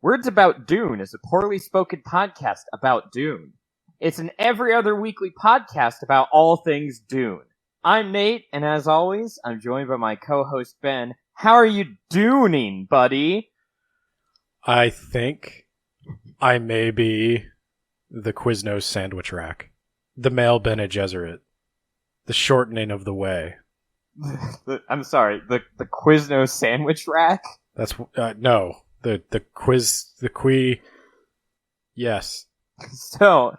Words About Dune is a poorly spoken podcast about Dune. It's an every other weekly podcast about all things Dune. I'm Nate, and as always, I'm joined by my co-host Ben. How are you Duning, buddy? I think I may be the Quiznos sandwich rack. The male Bene Gesserit. The shortening of the way. I'm sorry, the Quiznos sandwich rack? That's, no. The quiz, yes. So,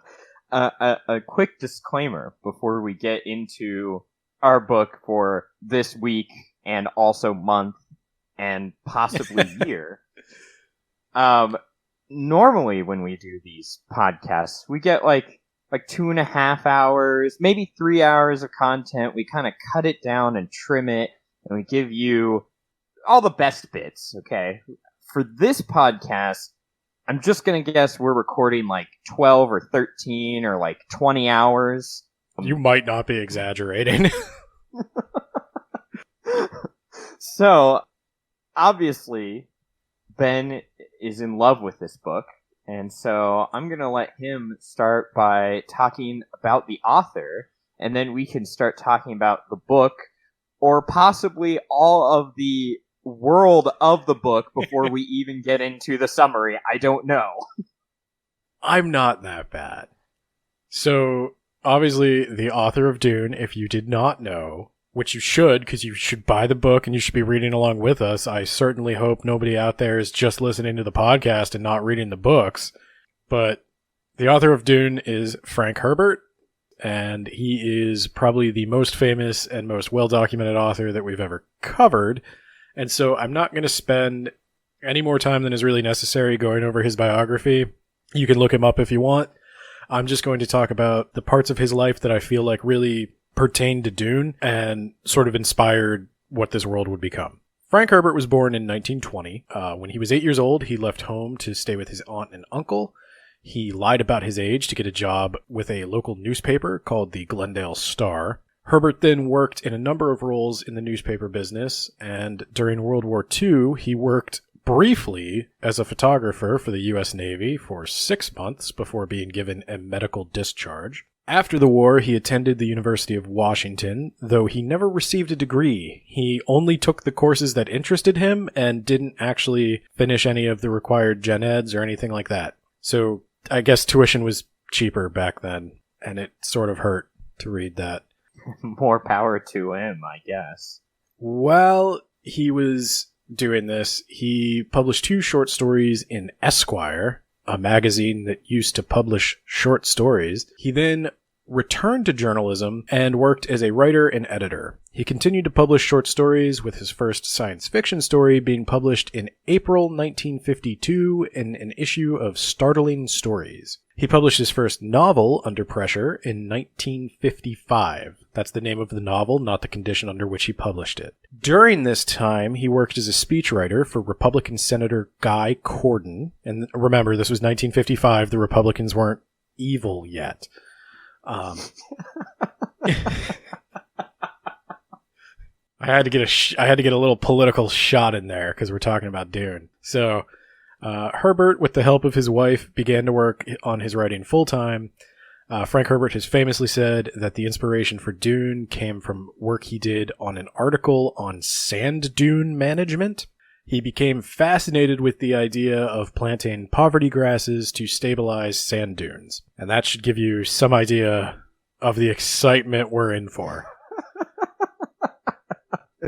a quick disclaimer before we get into our book for this week and also month and possibly year. Normally when we do these podcasts, we get like 2.5 hours, maybe 3 hours of content. We kind of cut it down and trim it, and we give you all the best bits, okay? For this podcast, I'm just going to guess we're recording like 12 or 13 or like 20 hours. You might not be exaggerating. So, obviously, Ben is in love with this book, and so I'm going to let him start by talking about the author, and then we can start talking about the book, or possibly all of the world of the book before we even get into the summary. I don't know. I'm not that bad. So, obviously, the author of Dune, if you did not know, which you should, because you should buy the book and you should be reading along with us. I certainly hope nobody out there is just listening to the podcast and not reading the books. But the author of Dune is Frank Herbert, and he is probably the most famous and most well-documented author that we've ever covered. And so I'm not going to spend any more time than is really necessary going over his biography. You can look him up if you want. I'm just going to talk about the parts of his life that I feel like really pertained to Dune and sort of inspired what this world would become. Frank Herbert was born in 1920. When he was 8 years old, he left home to stay with his aunt and uncle. He lied about his age to get a job with a local newspaper called the Glendale Star. Herbert then worked in a number of roles in the newspaper business, and during World War II, he worked briefly as a photographer for the U.S. Navy for 6 months before being given a medical discharge. After the war, he attended the University of Washington, though he never received a degree. He only took the courses that interested him and didn't actually finish any of the required gen eds or anything like that. So I guess tuition was cheaper back then, and it sort of hurt to read that. More power to him, I guess. While he was doing this, he published 2 short stories in Esquire, a magazine that used to publish short stories. He then returned to journalism and worked as a writer and editor. He continued to publish short stories, with his first science fiction story being published in April 1952 in an issue of Startling Stories. He published his first novel, Under Pressure, in 1955. That's the name of the novel, not the condition under which he published it. During this time, he worked as a speechwriter for Republican Senator Guy Cordon. And remember, this was 1955. The Republicans weren't evil yet. I had to get a little political shot in there because we're talking about Dune. So Herbert, with the help of his wife, began to work on his writing full-time. Frank Herbert has famously said that the inspiration for Dune came from work he did on an article on sand dune management. He became fascinated with the idea of planting poverty grasses to stabilize sand dunes. And that should give you some idea of the excitement we're in for.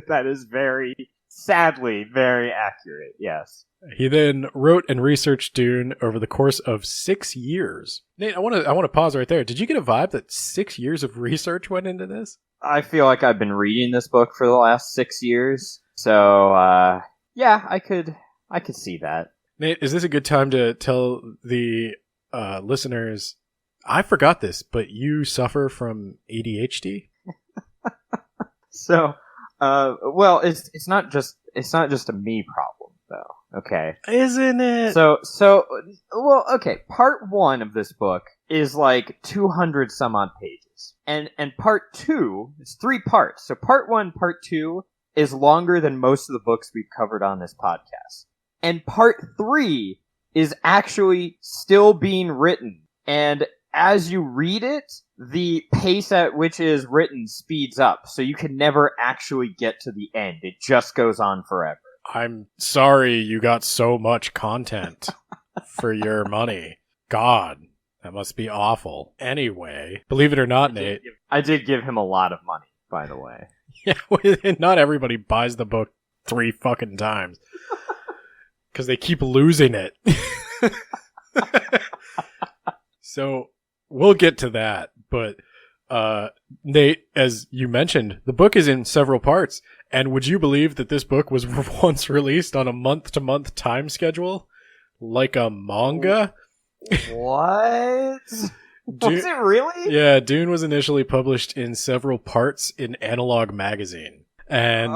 That is sadly, very accurate, yes. He then wrote and researched Dune over the course of 6 years. Nate, I want to pause right there. Did you get a vibe that 6 years of research went into this? I feel like I've been reading this book for the last 6 years, so yeah, I could see that. Nate, is this a good time to tell the listeners? I forgot this, but you suffer from ADHD. So, well, it's not just a me problem though. Okay, isn't it? So, well, okay. Part 1 of this book is like 200 some odd pages, and part 2, it's 3 parts. So, part 1, part 2 is longer than most of the books we've covered on this podcast, and part 3 is actually still being written. And as you read it, the pace at which it is written speeds up, so you can never actually get to the end. It just goes on forever. I'm sorry you got so much content for your money. God, that must be awful. Anyway, believe it or not, Nate. I did give him a lot of money, by the way. Yeah, not everybody buys the book 3 fucking times. Because they keep losing it. So, we'll get to that. But, Nate, as you mentioned, the book is in several parts. And would you believe that this book was once released on a month-to-month time schedule? Like a manga? What? Was it really? Yeah, Dune was initially published in several parts in Analog Magazine. And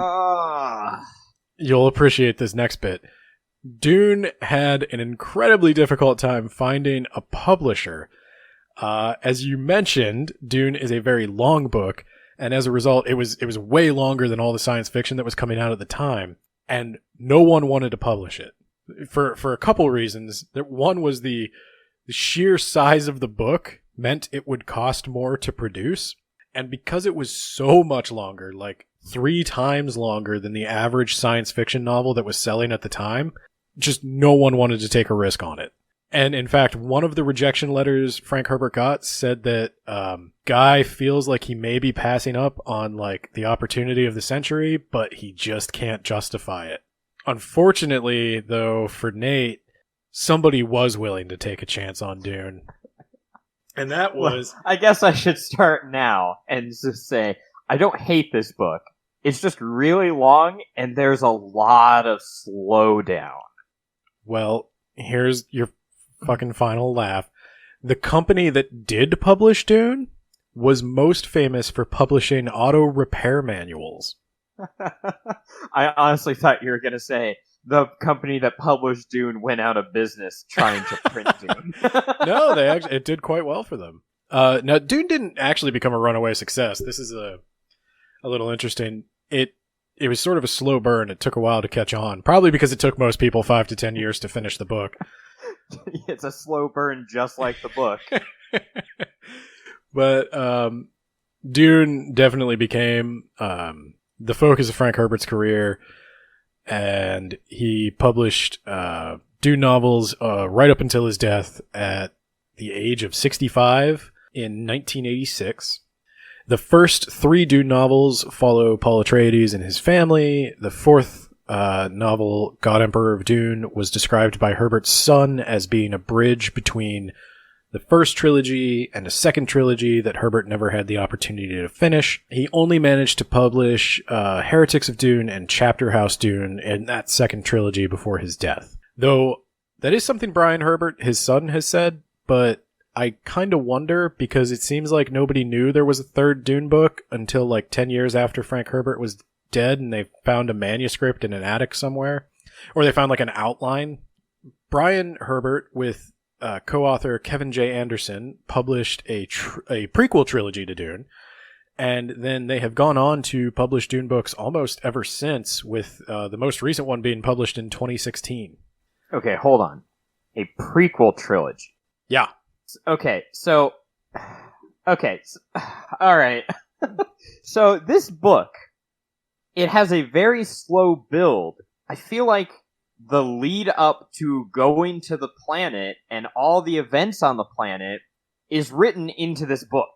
you'll appreciate this next bit. Dune had an incredibly difficult time finding a publisher. As you mentioned, Dune is a very long book, and as a result, it was way longer than all the science fiction that was coming out at the time, and no one wanted to publish it for a couple reasons. One was the sheer size of the book meant it would cost more to produce, and because it was so much longer, like 3 times longer than the average science fiction novel that was selling at the time, just no one wanted to take a risk on it. And in fact, one of the rejection letters Frank Herbert got said that Guy feels like he may be passing up on like the opportunity of the century, but he just can't justify it. Unfortunately, though, for Nate, somebody was willing to take a chance on Dune. And that was... Well, I guess I should start now and just say, I don't hate this book. It's just really long, and there's a lot of slowdown. Well, here's your fucking final laugh. The company that did publish Dune was most famous for publishing auto repair manuals. I honestly thought you were going to say the company that published Dune went out of business trying to print Dune. No, it did quite well for them. Now, Dune didn't actually become a runaway success. This is a little interesting. It was sort of a slow burn. It took a while to catch on, probably because it took most people 5 to 10 years to finish the book. It's a slow burn, just like the book. But Dune definitely became the focus of Frank Herbert's career, and he published Dune novels right up until his death at the age of 65 in 1986. The first 3 Dune novels follow Paul Atreides and his family. The 4th novel, God Emperor of Dune, was described by Herbert's son as being a bridge between the first trilogy and a second trilogy that Herbert never had the opportunity to finish. He only managed to publish Heretics of Dune and Chapter House Dune in that second trilogy before his death. Though that is something Brian Herbert, his son, has said, but I kind of wonder because it seems like nobody knew there was a 3rd Dune book until like 10 years after Frank Herbert was dead, and they found a manuscript in an attic somewhere, or they found like an outline. Brian Herbert with co-author Kevin J. Anderson published a prequel trilogy to Dune, and then they have gone on to publish Dune books almost ever since, with the most recent one being published in 2016. Okay, hold on. A prequel trilogy. Yeah. Okay, so... all right. So this book, it has a very slow build. I feel like the lead up to going to the planet and all the events on the planet is written into this book.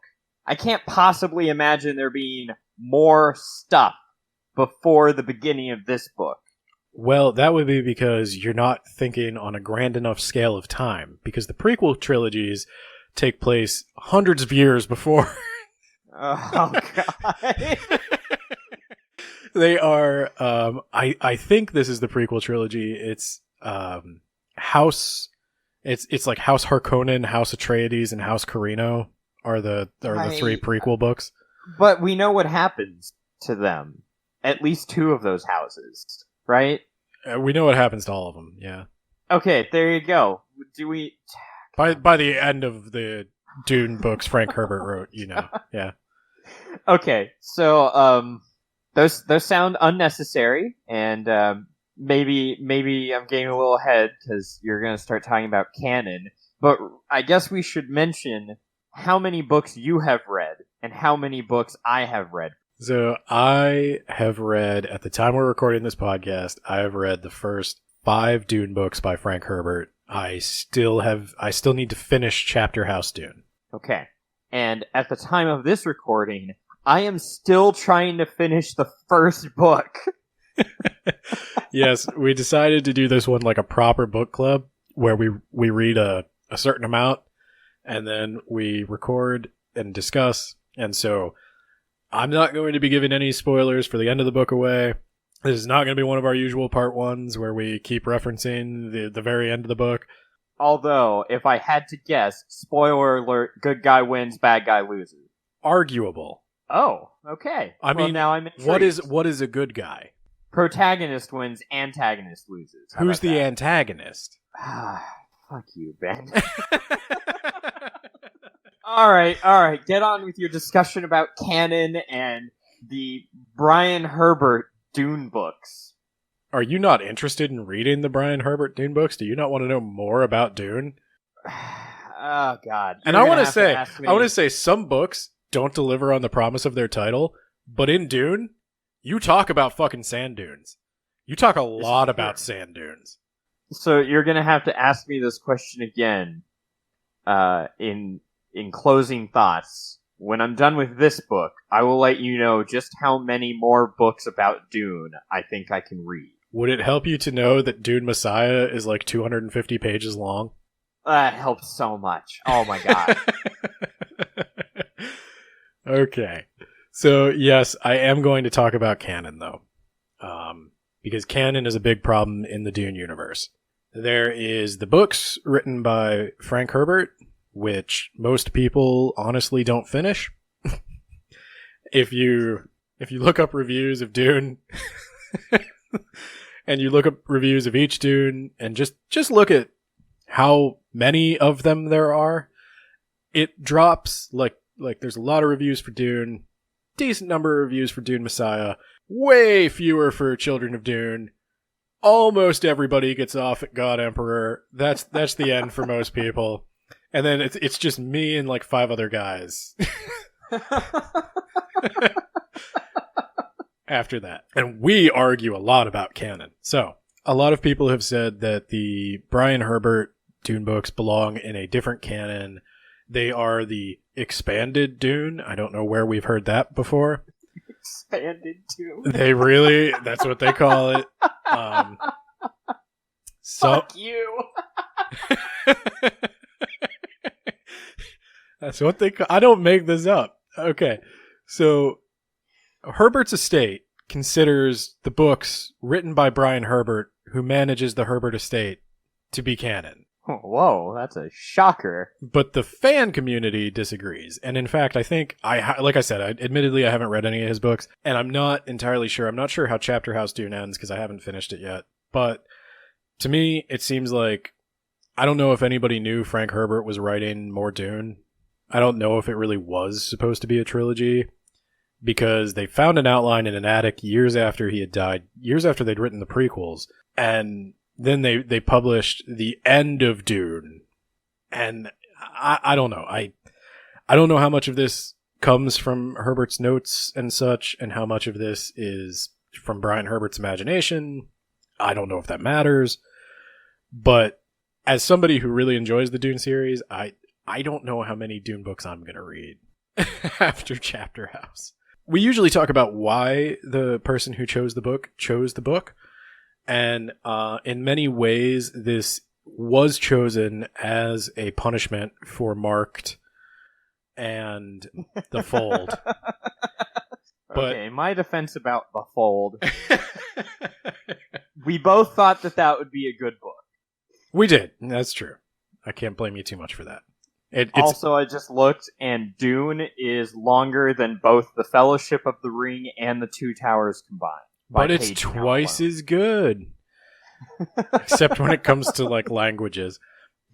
I can't possibly imagine there being more stuff before the beginning of this book. Well, that would be because you're not thinking on a grand enough scale of time, because the prequel trilogies take place hundreds of years before. Oh, God. They are, I think this is the prequel trilogy. It's House, it's like House Harkonnen, House Atreides, and House Carino are the 3 prequel books. But we know what happens to them. At least 2 of those houses, right? We know what happens to all of them, yeah. Okay, there you go. Do we... By the end of the Dune books Frank Herbert wrote, you know, yeah. Okay, so, those sound unnecessary, and maybe I'm getting a little ahead because you're going to start talking about canon. But I guess we should mention how many books you have read and how many books I have read. So I have read, at the time we're recording this podcast, I have read the first 5 Dune books by Frank Herbert. I still need to finish Chapter House Dune. Okay. And at the time of this recording, I am still trying to finish the first book. Yes, we decided to do this one like a proper book club where we read a certain amount and then we record and discuss. And so I'm not going to be giving any spoilers for the end of the book away. This is not going to be one of our usual part ones where we keep referencing the very end of the book. Although, if I had to guess, spoiler alert, good guy wins, bad guy loses. Arguable. Oh, okay. I mean, now I'm intrigued. what is a good guy? Protagonist wins, antagonist loses. How Who's about the that? antagonist? Fuck you, Ben. All right. Get on with your discussion about canon and the Brian Herbert Dune books. Are you not interested in reading the Brian Herbert Dune books? Do you not want to know more about Dune? Oh God! And I want to say some books don't deliver on the promise of their title, but in Dune, you talk about fucking sand dunes. You talk a lot about sand dunes. So you're gonna have to ask me this question again, in closing thoughts. When I'm done with this book, I will let you know just how many more books about Dune I think I can read. Would it help you to know that Dune Messiah is like 250 pages long? That helps so much. Oh my God. Okay. So, yes, I am going to talk about canon, though. Because canon is a big problem in the Dune universe. There is the books written by Frank Herbert, which most people honestly don't finish. If you look up reviews of Dune and you look up reviews of each Dune and just look at how many of them there are, it drops like there's a lot of reviews for Dune, decent number of reviews for Dune Messiah, way fewer for Children of Dune. Almost everybody gets off at God Emperor. That's the end for most people. And then it's just me and like 5 other guys after that. And we argue a lot about canon. So a lot of people have said that the Brian Herbert Dune books belong in a different canon. They are the expanded Dune. I don't know where we've heard that before. Expanded Dune. That's what they call it. Fuck you. That's what they call. I don't make this up. Okay. So Herbert's estate considers the books written by Brian Herbert, who manages the Herbert estate, to be canon. Whoa, that's a shocker. But the fan community disagrees. And in fact, I think, like I said, admittedly, I haven't read any of his books, and I'm not entirely sure. I'm not sure how Chapter House Dune ends, because I haven't finished it yet. But to me, it seems like, I don't know if anybody knew Frank Herbert was writing more Dune. I don't know if it really was supposed to be a trilogy, because they found an outline in an attic years after he had died, years after they'd written the prequels, and then they published the end of Dune. And I don't know. I don't know how much of this comes from Herbert's notes and such, and how much of this is from Brian Herbert's imagination. I don't know if that matters. But as somebody who really enjoys the Dune series, I don't know how many Dune books I'm going to read after Chapter House. We usually talk about why the person who chose the book. And in many ways, this was chosen as a punishment for Marked and The Fold. But okay, my defense about The Fold. We both thought that would be a good book. We did. That's true. I can't blame you too much for that. Also, I just looked, and Dune is longer than both The Fellowship of the Ring and The Two Towers combined. But it's twice as good. Except when it comes to like languages.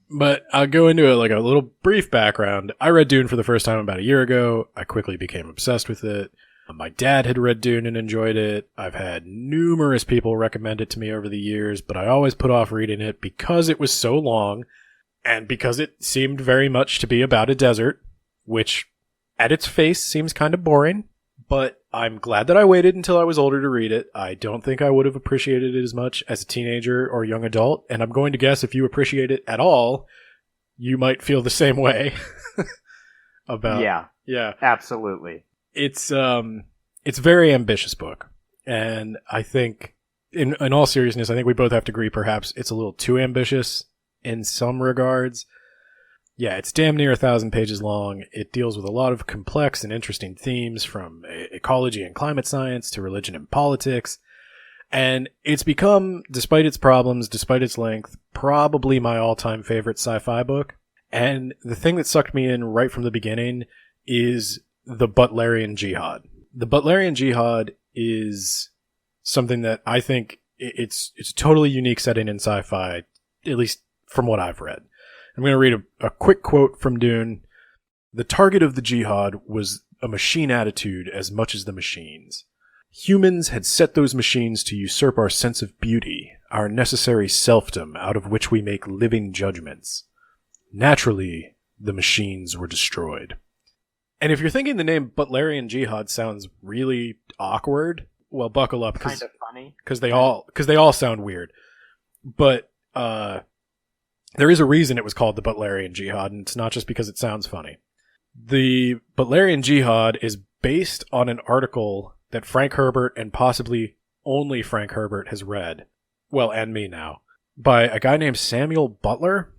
But I'll go into it like a little brief background. I read Dune for the first time about a year ago. I quickly became obsessed with it. My dad had read Dune and enjoyed it. I've had numerous people recommend it to me over the years, but I always put off reading it because it was so long and because it seemed very much to be about a desert, which at its face seems kind of boring, but I'm glad that I waited until I was older to read it. I don't think I would have appreciated it as much as a teenager or young adult, and I'm going to guess if you appreciate it at all, you might feel the same way about... Yeah, absolutely. It's a very ambitious book, and I think, in all seriousness, I think we both have to agree perhaps it's a little too ambitious in some regards. Yeah, it's damn near 1,000 pages long. It deals with a lot of complex and interesting themes, from ecology and climate science to religion and politics, and it's become, despite its problems, despite its length, probably my all-time favorite sci-fi book. And the thing that sucked me in right from the beginning is the Butlerian Jihad. The Butlerian Jihad is something that I think it's a totally unique setting in sci-fi, at least from what I've read. I'm going to read a quick quote from Dune. The target of the jihad was a machine attitude as much as the machines. Humans had set those machines to usurp our sense of beauty, our necessary selfdom out of which we make living judgments. Naturally, the machines were destroyed. And if you're thinking the name Butlerian Jihad sounds really awkward, well, buckle up, Kind of funny. because they all sound weird. But there is a reason it was called the Butlerian Jihad, and it's not just because it sounds funny. The Butlerian Jihad is based on an article that Frank Herbert, and possibly only Frank Herbert, has read. Well, and me now. By a guy named Samuel Butler.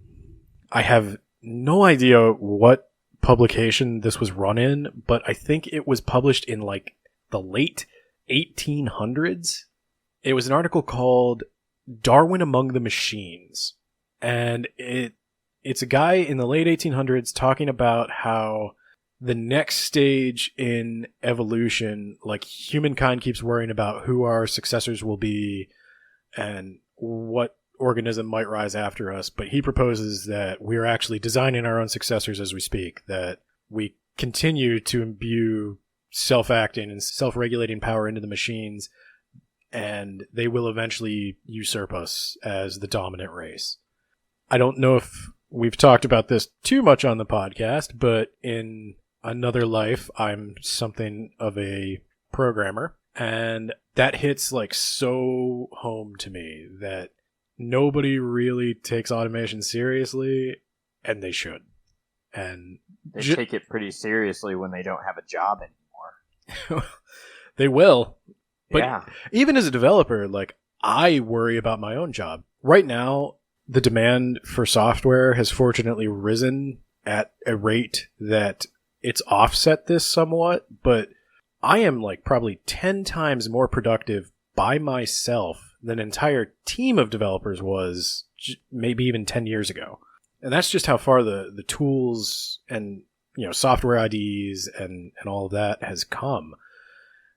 I have no idea what publication this was run in, but I think it was published in like the late 1800s. It was an article called Darwin Among the Machines. And it's a guy in the late 1800s talking about how the next stage in evolution, like humankind keeps worrying about who our successors will be and what organism might rise after us, but he proposes that we're actually designing our own successors as we speak, that we continue to imbue self-acting and self-regulating power into the machines, and they will eventually usurp us as the dominant race. I don't know if we've talked about this too much on the podcast, but in another life, I'm something of a programmer, and that hits like so home to me that nobody really takes automation seriously, and they should. And they take it pretty seriously when they don't have a job anymore. They will. But yeah. Even as a developer, like, I worry about my own job. Right now, the demand for software has fortunately risen at a rate that it's offset this somewhat, but I am like probably 10 times more productive by myself than an entire team of developers was maybe even 10 years ago. And that's just how far the tools and, software IDs and all of that has come.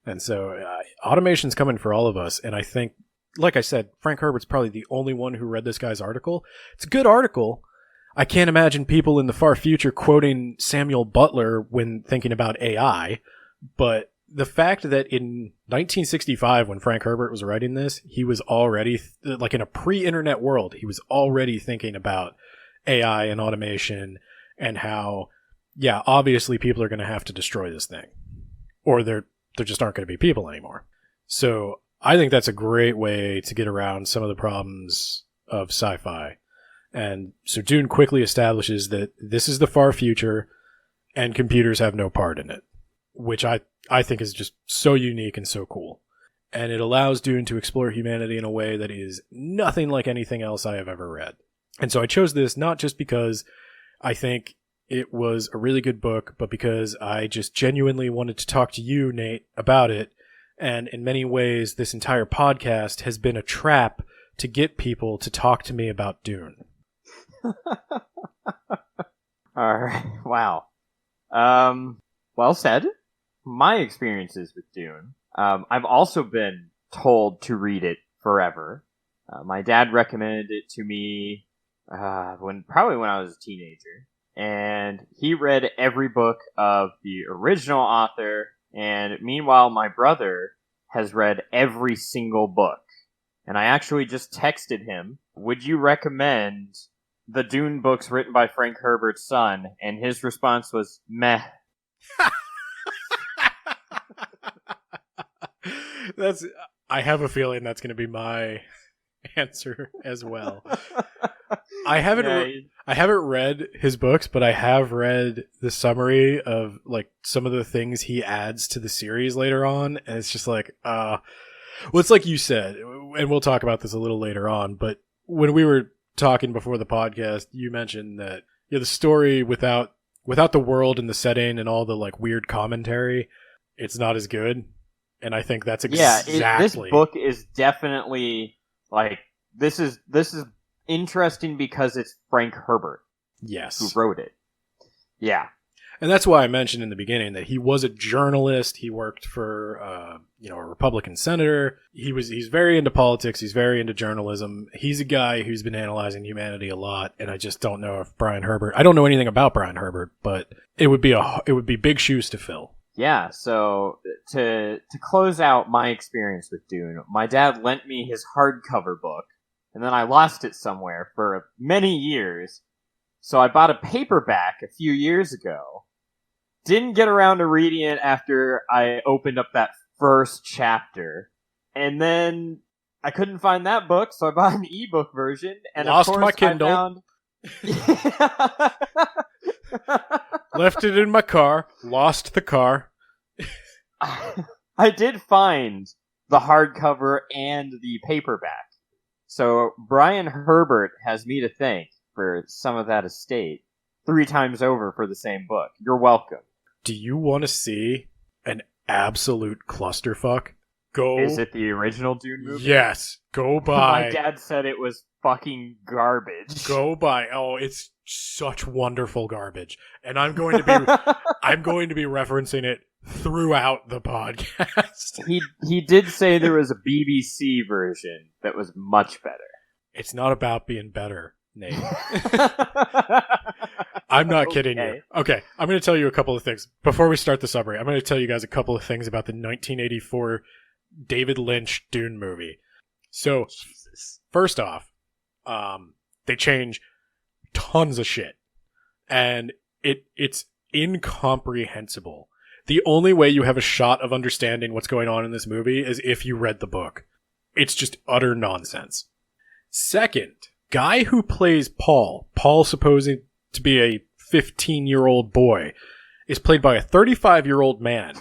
And so automation's coming for all of us. And I think, like I said, Frank Herbert's probably the only one who read this guy's article. It's a good article. I can't imagine people in the far future quoting Samuel Butler when thinking about AI, but the fact that in 1965, when Frank Herbert was writing this, he was already, like in a pre-internet world, he was already thinking about AI and automation and how, yeah, obviously people are going to have to destroy this thing, or there just aren't going to be people anymore. So I think that's a great way to get around some of the problems of sci-fi. And so Dune quickly establishes that this is the far future and computers have no part in it, which I think is just so unique and so cool. And it allows Dune to explore humanity in a way that is nothing like anything else I have ever read. And so I chose this not just because I think it was a really good book, but because I just genuinely wanted to talk to you, Nate, about it. And in many ways, this entire podcast has been a trap to get people to talk to me about Dune. All right. Wow. Well said. My experiences with Dune. I've also been told to read it forever. My dad recommended it to me when I was a teenager, and he read every book of the original author And meanwhile, my brother has read every single book. And I actually just texted him, would you recommend the Dune books written by Frank Herbert's son? And his response was, meh. I have a feeling that's going to be my answer as well. I haven't read his books, but I have read the summary of like some of the things he adds to the series later on, and it's just like, well, it's like you said, and we'll talk about this a little later on. But when we were talking before the podcast, you mentioned that the story without the world and the setting and all the like weird commentary, it's not as good. And I think that's exactly this book is definitely like this is interesting because it's Frank Herbert. Yes. Who wrote it. Yeah. And that's why I mentioned in the beginning that he was a journalist. He worked for a Republican senator. He's very into politics. He's very into journalism. He's a guy who's been analyzing humanity a lot, and I just don't know if Brian Herbert. I don't know anything about Brian Herbert, but it would be big shoes to fill. Yeah, so to close out my experience with Dune, my dad lent me his hardcover book, and then I lost it somewhere for many years. So I bought a paperback a few years ago. Didn't get around to reading it after I opened up that first chapter. And then I couldn't find that book, so I bought an ebook version. And lost of course my Kindle. Left it in my car. Lost the car. I did find the hardcover and the paperback. So Brian Herbert has me to thank for some of that estate 3 times over for the same book. You're welcome. Do you want to see an absolute clusterfuck? Is it the original Dune movie? Yes. Go buy. My dad said it was fucking garbage. Go buy. Oh, it's such wonderful garbage. And I'm going to be referencing it throughout the podcast. He did say there was a BBC version that was much better. It's not about being better, Nate. I'm not kidding you. Okay, I'm going to tell you a couple of things. Before we start the summary, I'm going to tell you guys a couple of things about the 1984 David Lynch Dune movie. So, first off, they change tons of shit. And it's incomprehensible. The only way you have a shot of understanding what's going on in this movie is if you read the book. It's just utter nonsense. Second, guy who plays Paul supposing to be a 15-year-old boy, is played by a 35-year-old man.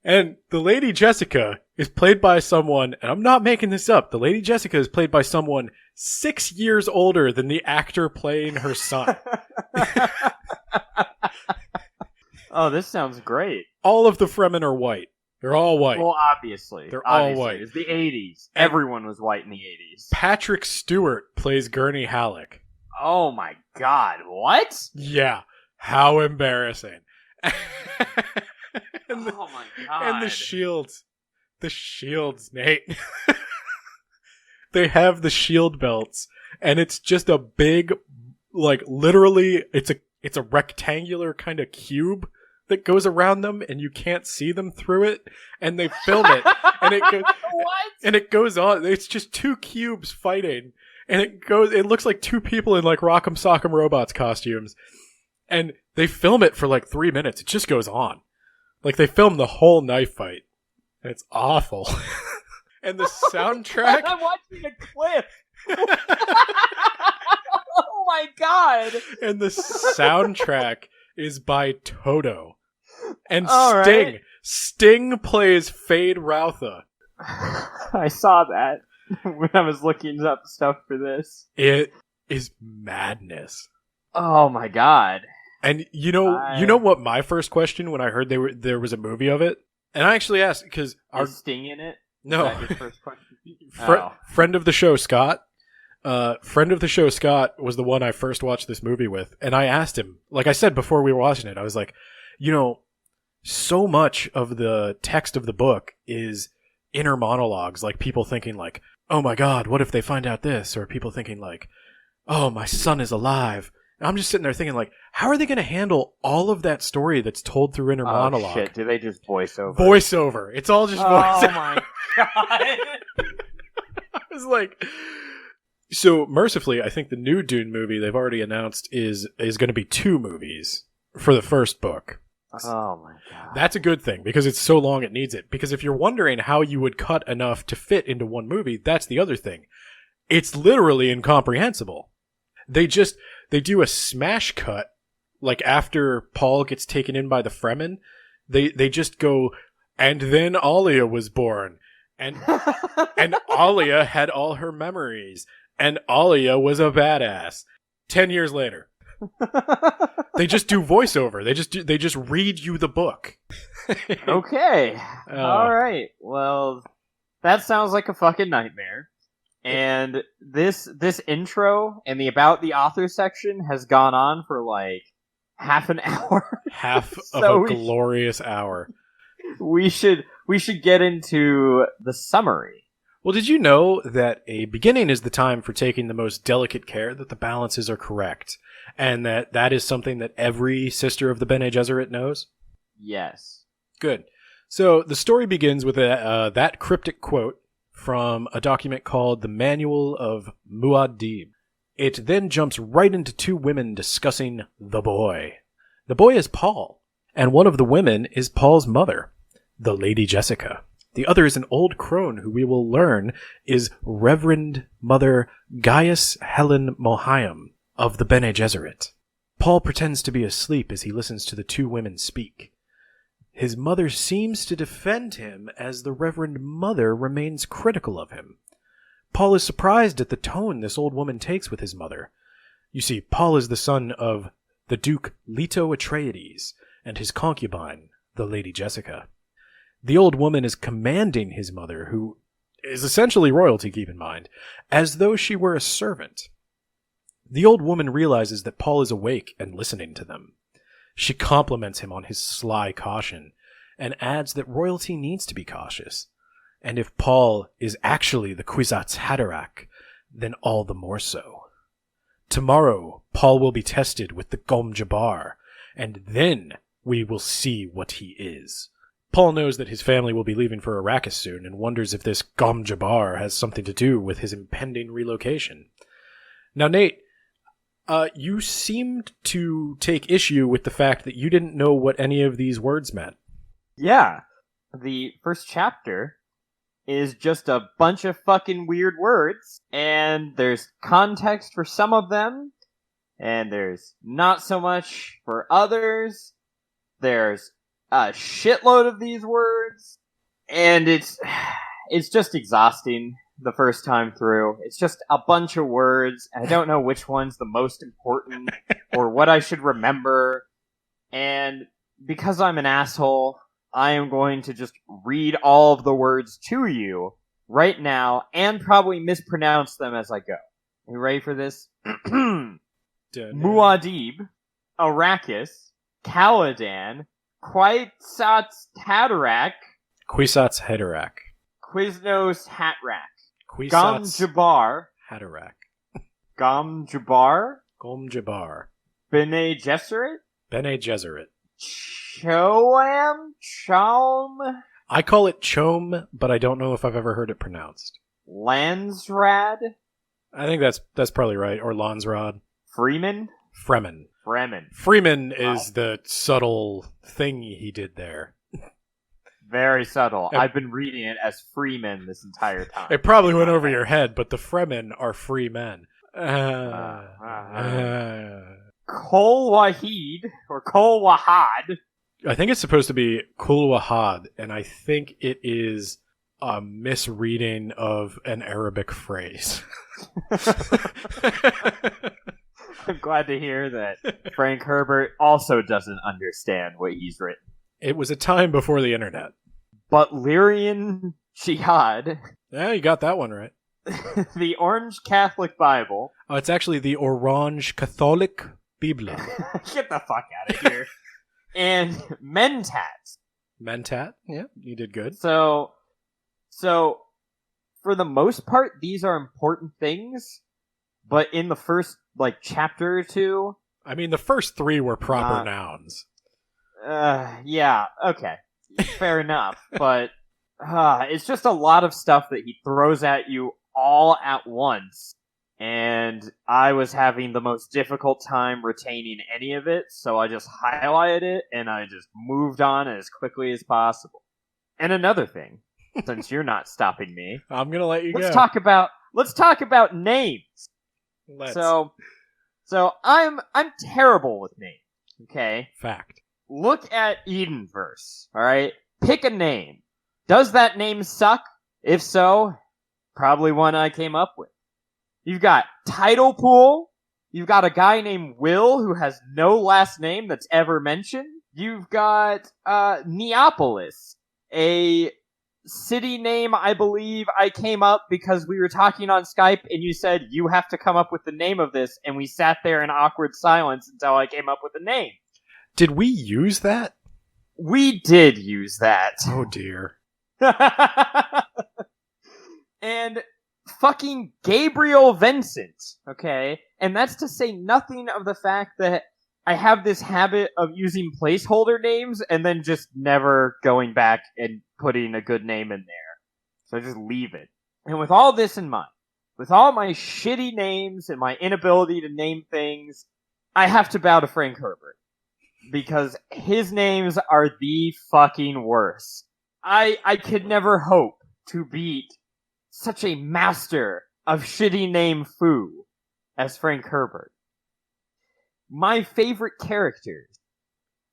And the Lady Jessica is played by someone, and I'm not making this up, the Lady Jessica is played by someone 6 years older than the actor playing her son. Oh, this sounds great. All of the Fremen are white. They're all white. Well, obviously. They're all white. It's the 80s. Everyone was white in the 80s. Patrick Stewart plays Gurney Halleck. Oh my god, what? Yeah. How embarrassing. Oh my god. And the shields. The shields, Nate. They have the shield belts, and it's just a big, like, literally, it's a rectangular kind of cube that goes around them, and you can't see them through it, and they film it, and it goes, what? And it goes on. It's just 2 cubes fighting, and it looks like 2 people in like Rock'em Sock'em Robots costumes, and they film it for like 3 minutes. It just goes on, like they film the whole knife fight, and it's awful. And the soundtrack. I'm watching a clip. Oh my god! And the soundtrack is by Toto. And all Sting. Right. Sting plays Fade Routha. I saw that when I was looking up stuff for this. It is madness. Oh my god! And you know what my first question when I heard there was a movie of it, and I actually asked because is Sting in it? No. Is that your first question? Friend of the show, Scott. Friend of the show, Scott, was the one I first watched this movie with. And I asked him, like I said before we were watching it, I was like, so much of the text of the book is inner monologues, like people thinking like, oh my god, what if they find out this? Or people thinking like, oh, my son is alive I'm just sitting there thinking, like, how are they going to handle all of that story that's told through inner monologue? Shit, do they just voice over? Voiceover. It's all just voiceover. Oh my god. I was like... So, mercifully, I think the new Dune movie they've already announced is going to be 2 movies for the first book. Oh my god. That's a good thing, because it's so long it needs it. Because if you're wondering how you would cut enough to fit into one movie, that's the other thing. It's literally incomprehensible. They do a smash cut, like after Paul gets taken in by the Fremen, they just go, and then Alia was born, and Alia had all her memories, and Alia was a badass. 10 years later. They just do voiceover. They just read you the book. Okay. All right. Well, that sounds like a fucking nightmare. And this intro and the about the author section has gone on for like half an hour. Half So of a glorious hour. We should get into the summary. Well, did you know that a beginning is the time for taking the most delicate care that the balances are correct, and that is something that every sister of the Bene Gesserit knows? Yes. Good. So the story begins with that cryptic quote from a document called the Manual of Muad'Dib. It then jumps right into 2 women discussing the boy. The boy is Paul, and one of the women is Paul's mother, the Lady Jessica. The other is an old crone who we will learn is Reverend Mother Gaius Helen Mohiam of the Bene Gesserit. Paul pretends to be asleep as he listens to the 2 women speak. His mother seems to defend him as the Reverend Mother remains critical of him. Paul is surprised at the tone this old woman takes with his mother. You see, Paul is the son of the Duke Leto Atreides and his concubine, the Lady Jessica. The old woman is commanding his mother, who is essentially royalty, keep in mind, as though she were a servant. The old woman realizes that Paul is awake and listening to them. She compliments him on his sly caution, and adds that royalty needs to be cautious. And if Paul is actually the Kwisatz Haderach, then all the more so. Tomorrow, Paul will be tested with the Gom Jabbar, and then we will see what he is. Paul knows that his family will be leaving for Arrakis soon, and wonders if this Gom Jabbar has something to do with his impending relocation. Now, Nate, you seemed to take issue with the fact that you didn't know what any of these words meant. Yeah. The first chapter is just a bunch of fucking weird words, and there's context for some of them, and there's not so much for others. There's a shitload of these words, and it's just exhausting the first time through. It's just a bunch of words, and I don't know which one's the most important or what I should remember. And because I'm an asshole, I am going to just read all of the words to you right now and probably mispronounce them as I go. Are you ready for this? Muad'Dib, Arrakis, Caladan, Kwisatz Haderach, Kwisatz Haderach. Quiznos Hatrak, Gom Kwisatz Jabbar, Haderach. Gom Jabbar, Gom Jabbar. Bene Gesserit, Bene Gesserit. Chom, I call it Chom, but I don't know if I've ever heard it pronounced. Lansrad, I think that's probably right. Or Lansrod. Freeman. Fremen. Freeman is the subtle thing he did there. Very subtle. I've been reading it as Freeman this entire time. It probably went over your head, but the Fremen are free men. Kol Wahid, or Kol Wahad. I think it's supposed to be Kul Wahad, and I think it is a misreading of an Arabic phrase. I'm glad to hear that Frank Herbert also doesn't understand what he's written. It was a time before the internet. But Lyrian Jihad. Yeah, you got that one right. The Orange Catholic Bible. Oh, it's actually the Orange Catholic Bible. Get the fuck out of here. And Mentat. Mentat? Yeah, you did good. So, for the most part, these are important things. But in the first, chapter or two, I mean, the first 3 were proper nouns. Yeah, okay. Fair enough. But it's just a lot of stuff that he throws at you all at once. And I was having the most difficult time retaining any of it, so I just highlighted it and I just moved on as quickly as possible. And another thing, since you're not stopping me, I'm gonna let you go. Let's talk about names. Let's. So I'm terrible with names. Okay. Fact. Look at Edenverse. All right. Pick a name. Does that name suck? If so, probably one I came up with. You've got Tidal Pool. You've got a guy named Will who has no last name that's ever mentioned. You've got Neapolis, a city name I believe I came up because we were talking on Skype and you said you have to come up with the name of this, and we sat there in awkward silence until I came up with the name. Did we use that? We did use that. Oh dear. And fucking Gabriel Vincent, okay? And that's to say nothing of the fact that I have this habit of using placeholder names and then just never going back and putting a good name in there. So I just leave it. And with all this in mind, with all my shitty names and my inability to name things, I have to bow to Frank Herbert. Because his names are the fucking worst. I could never hope to beat such a master of shitty name foo as Frank Herbert. My favorite characters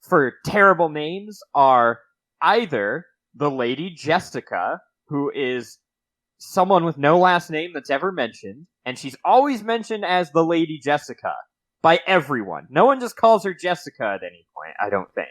for terrible names are either the Lady Jessica, who is someone with no last name that's ever mentioned, and she's always mentioned as the Lady Jessica by everyone. No one just calls her Jessica at any point, I don't think.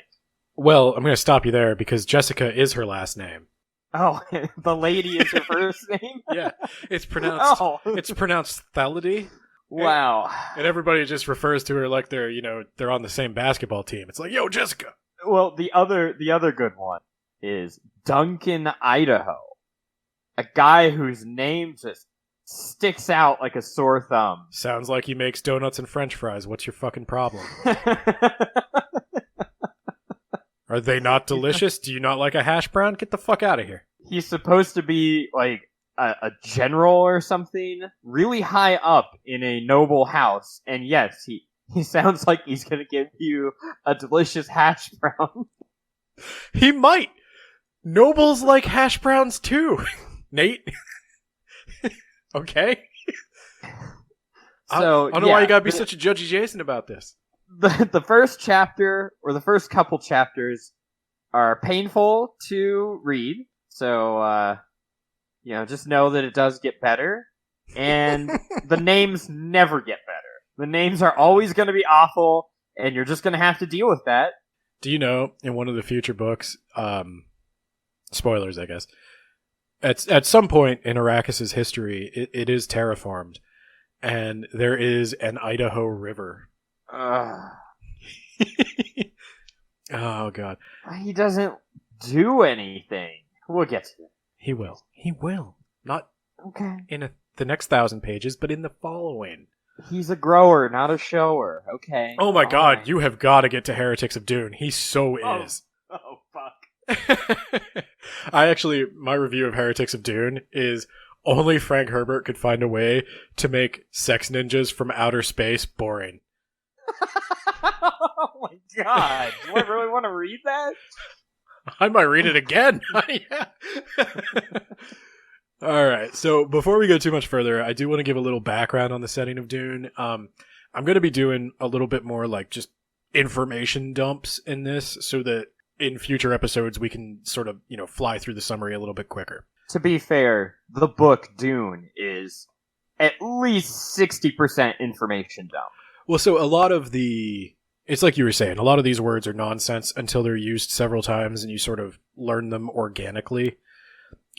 Well, I'm going to stop you there because Jessica is her last name. Oh, the lady is her first name? Yeah, it's pronounced. Oh. It's pronounced Thelody. Wow. And everybody just refers to her like they're on the same basketball team. It's like, yo, Jessica. Well, the other good one is Duncan, Idaho. A guy whose name just sticks out like a sore thumb. Sounds like he makes donuts and French fries. What's your fucking problem? Are they not delicious? Do you not like a hash brown? Get the fuck out of here. He's supposed to be like a general or something, really high up in a noble house, and yes, he sounds like he's gonna give you a delicious hash brown. He might. Nobles like hash browns too. Nate? Okay. So I don't know why you gotta be such a judgy Jason about this. The first chapter, or the first couple chapters, are painful to read, so just know that it does get better, and the names never get better. The names are always going to be awful, and you're just going to have to deal with that. Do you know, in one of the future books, spoilers, I guess, at some point in Arrakis' history, it is terraformed, and there is an Idaho River. Oh, God. He doesn't do anything. We'll get to it. He will. He will. Not okay in the next 1,000 pages, but in the following. He's a grower, not a shower. Okay. Oh my God, right. You have got to get to Heretics of Dune. He so is. Oh fuck. My review of Heretics of Dune is only Frank Herbert could find a way to make sex ninjas from outer space boring. Oh my God. Do I really want to read that? I might read it again. Yeah. All right. So before we go too much further, I do want to give a little background on the setting of Dune. I'm going to be doing a little bit more like just information dumps in this so that in future episodes we can sort of, fly through the summary a little bit quicker. To be fair, the book Dune is at least 60% information dump. Well, so a lot of it's like you were saying, a lot of these words are nonsense until they're used several times and you sort of learn them organically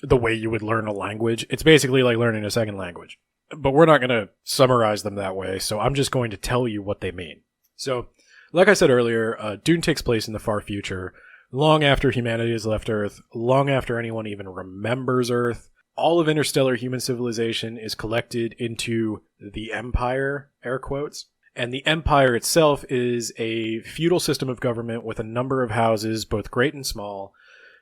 the way you would learn a language. It's basically like learning a second language. But we're not going to summarize them that way, so I'm just going to tell you what they mean. So, like I said earlier, Dune takes place in the far future, long after humanity has left Earth, long after anyone even remembers Earth. All of interstellar human civilization is collected into the Empire, air quotes. And the empire itself is a feudal system of government with a number of houses, both great and small.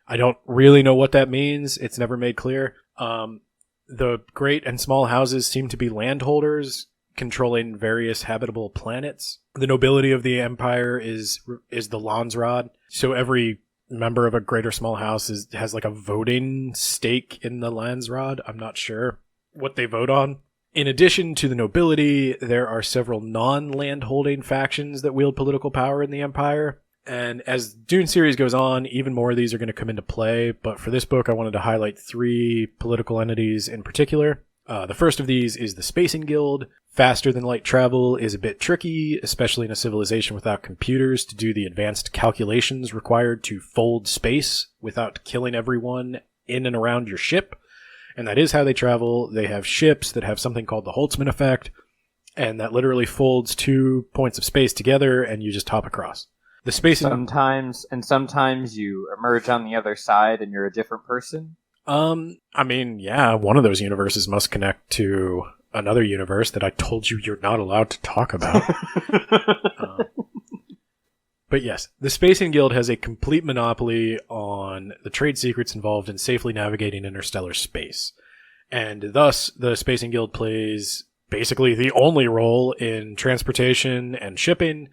I don't really know what that means. It's never made clear. The great and small houses seem to be landholders controlling various habitable planets. The nobility of the empire is the Landsrod. So every member of a great or small house has like a voting stake in the Landsrod. I'm not sure what they vote on. In addition to the nobility, there are several non-landholding factions that wield political power in the empire. And as Dune series goes on, even more of these are going to come into play. But for this book, I wanted to highlight 3 political entities in particular. The first of these is the Spacing Guild. Faster than light travel is a bit tricky, especially in a civilization without computers to do the advanced calculations required to fold space without killing everyone in and around your ship. And that is how they travel. They have ships that have something called the Holtzman effect, and that literally folds 2 points of space together, and you just hop across. The spacing... Sometimes you emerge on the other side and you're a different person. I mean, yeah, one of those universes must connect to another universe that I told you you're not allowed to talk about. But yes, the Spacing Guild has a complete monopoly on the trade secrets involved in safely navigating interstellar space. And thus, the Spacing Guild plays basically the only role in transportation and shipping.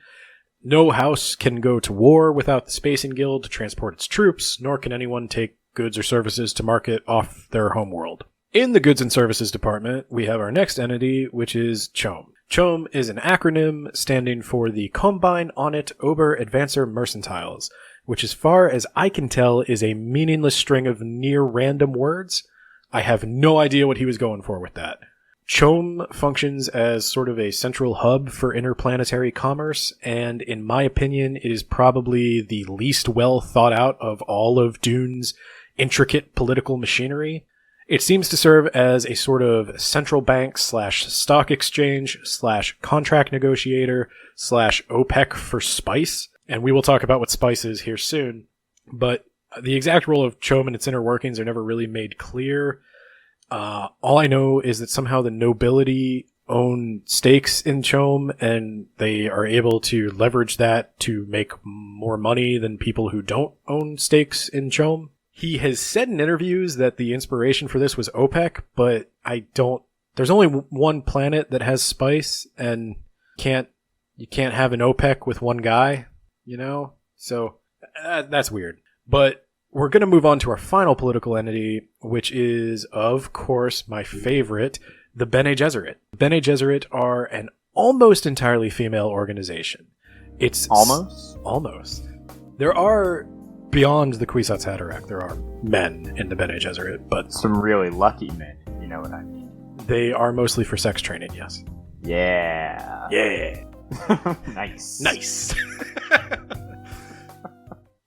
No house can go to war without the Spacing Guild to transport its troops, nor can anyone take goods or services to market off their homeworld. In the Goods and Services Department, we have our next entity, which is CHOAM. CHOAM is an acronym standing for the Combine Audit Ober Advancer Mercentiles, which as far as I can tell is a meaningless string of near-random words. I have no idea what he was going for with that. CHOAM functions as sort of a central hub for interplanetary commerce, and in my opinion, it is probably the least well thought out of all of Dune's intricate political machinery. It seems to serve as a sort of central bank / stock exchange / contract negotiator / OPEC for spice. And we will talk about what spice is here soon. But the exact role of CHOAM and its inner workings are never really made clear. All I know is that somehow the nobility own stakes in CHOAM, and they are able to leverage that to make more money than people who don't own stakes in CHOAM. He has said in interviews that the inspiration for this was OPEC, but there's only one planet that has spice, and you can't have an OPEC with one guy, you know? So that's weird. But we're going to move on to our final political entity, which is, of course, my favorite, the Bene Gesserit. Bene Gesserit are an almost entirely female organization. It's almost. There are, beyond the Kwisatz Haderach, there are men in the Bene Gesserit, but some really lucky men, if you know what I mean. They are mostly for sex training, yes. Yeah. Yeah. Nice.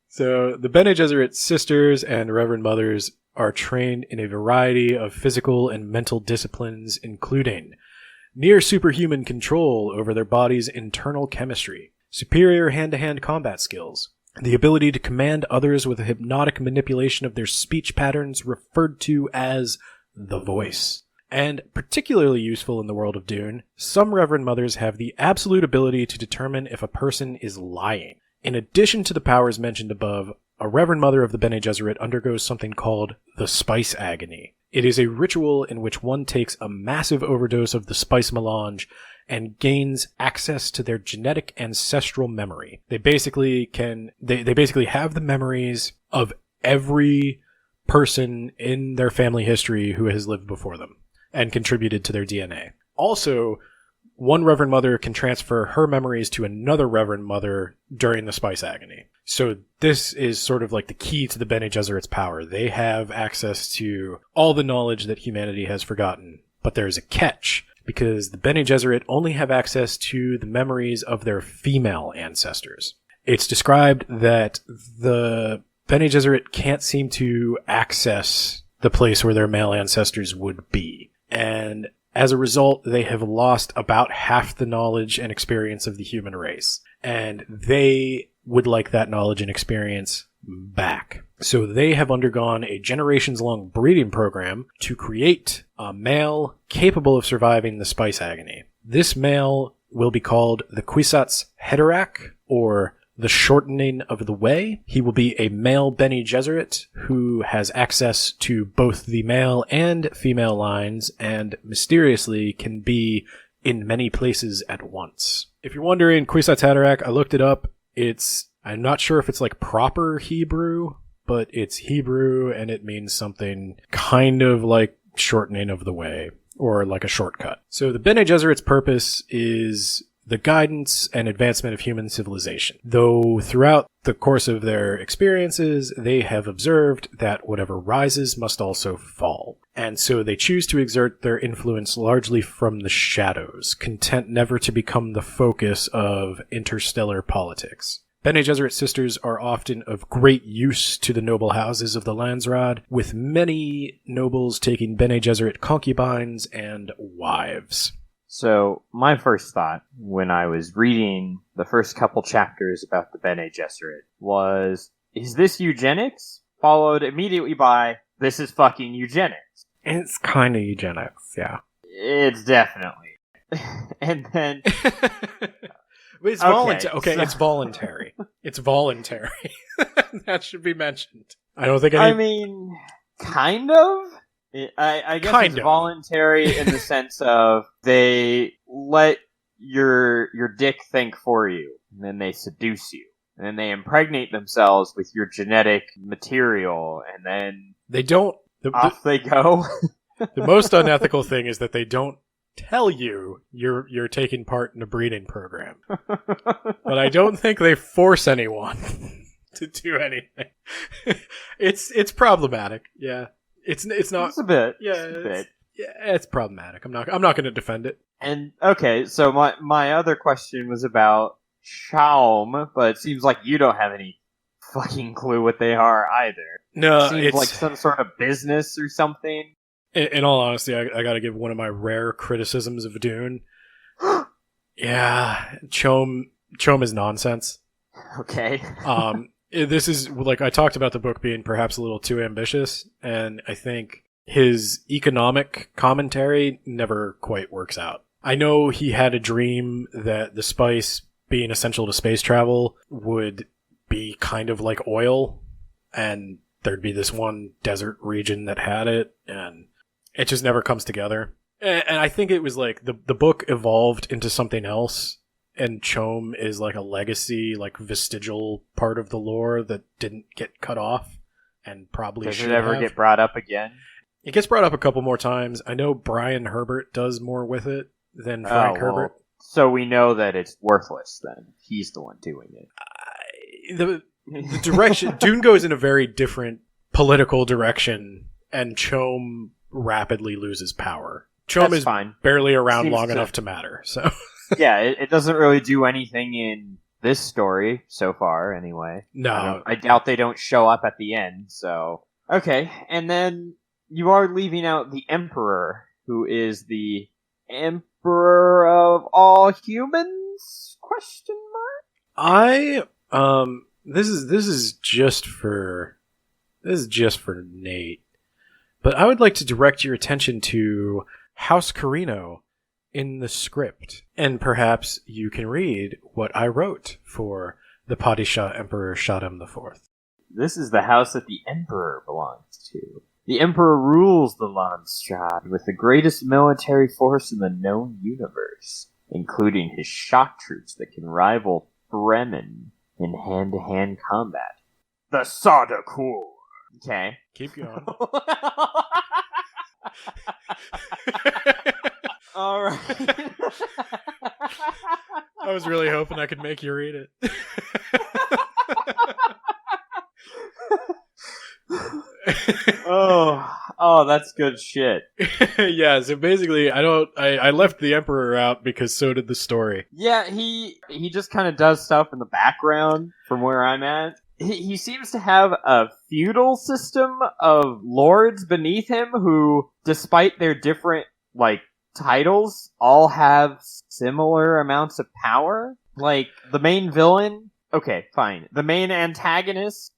So the Bene Gesserit sisters and Reverend Mothers are trained in a variety of physical and mental disciplines, including near superhuman control over their body's internal chemistry, superior hand-to-hand combat skills, the ability to command others with a hypnotic manipulation of their speech patterns referred to as the voice. And particularly useful in the world of Dune, some Reverend Mothers have the absolute ability to determine if a person is lying. In addition to the powers mentioned above, a Reverend Mother of the Bene Gesserit undergoes something called the Spice Agony. It is a ritual in which one takes a massive overdose of the spice melange and gains access to their genetic ancestral memory. They basically have the memories of every person in their family history who has lived before them and contributed to their DNA. Also, one Reverend Mother can transfer her memories to another Reverend Mother during the Spice Agony. So this is sort of like the key to the Bene Gesserit's power. They have access to all the knowledge that humanity has forgotten. But there's a catch, because the Bene Gesserit only have access to the memories of their female ancestors. It's described that the Bene Gesserit can't seem to access the place where their male ancestors would be. And as a result, they have lost about half the knowledge and experience of the human race. And they would like that knowledge and experience back. So they have undergone a generations-long breeding program to create a male capable of surviving the Spice Agony. This male will be called the Kwisatz Haderach, or the Shortening of the Way. He will be a male Bene Gesserit who has access to both the male and female lines, and mysteriously can be in many places at once. If you're wondering, Kwisatz Haderach, I looked it up. I'm not sure if it's like proper Hebrew, but it's Hebrew and it means something kind of like shortening of the way, or like a shortcut. So the Bene Gesserit's purpose is the guidance and advancement of human civilization. Though throughout the course of their experiences, they have observed that whatever rises must also fall. And so they choose to exert their influence largely from the shadows, content never to become the focus of interstellar politics. Bene Gesserit sisters are often of great use to the noble houses of the Landsraad, with many nobles taking Bene Gesserit concubines and wives. So, my first thought when I was reading the first couple chapters about the Bene Gesserit was, is this eugenics? Followed immediately by, this is fucking eugenics. It's kind of eugenics, yeah. It's definitely. And then... It's voluntary. Okay, so... it's voluntary. It's voluntary. That should be mentioned. I don't think I mean, kind of. I guess kind it's of voluntary in the sense of they let your dick think for you, and then they seduce you, and then they impregnate themselves with your genetic material, and then they don't. Off they go. The most unethical thing is that they don't tell you you're taking part in a breeding program. But I don't think they force anyone to do anything. It's problematic. Yeah. It's not. It's a bit. Yeah. It's problematic. I'm not going to defend it. And okay, so my other question was about Chaum, but it seems like you don't have any fucking clue what they are either. No, it seems like some sort of business or something. In all honesty, I gotta give one of my rare criticisms of Dune. Yeah, Chaum is nonsense. Okay. This is, like, I talked about the book being perhaps a little too ambitious, and I think his economic commentary never quite works out. I know he had a dream that the spice, being essential to space travel, would be kind of like oil, and there'd be this one desert region that had it, and it just never comes together. And I think it was like the book evolved into something else, and Chaum is like a legacy, like vestigial part of the lore that didn't get cut off and probably should have. Does it ever get brought up again? It gets brought up a couple more times. I know Brian Herbert does more with it than Frank Herbert. So we know that it's worthless then. He's the one doing it. The direction... Dune goes in a very different political direction, and Chaum rapidly loses power. Chaum is fine. Barely around long enough to matter. So yeah, it doesn't really do anything in this story so far, anyway. No, I doubt they don't show up at the end. So okay, and then you are leaving out the Emperor, who is the Emperor of all humans? Question mark. This is just for Nate. But I would like to direct your attention to House Carino in the script. And perhaps you can read what I wrote for the Padishah Emperor Shaddam IV. This is the house that the Emperor belongs to. The Emperor rules the Landstrad with the greatest military force in the known universe, including his shock troops that can rival Fremen in hand-to-hand combat. The Sadakur. Okay. Keep going. All right. I was really hoping I could make you read it. Oh, that's good shit. Yeah, so basically I left the Emperor out because so did the story. Yeah, he just kind of does stuff in the background from where I'm at. He seems to have a feudal system of lords beneath him who, despite their different, like, titles, all have similar amounts of power. Like, the main villain... Okay, fine. The main antagonist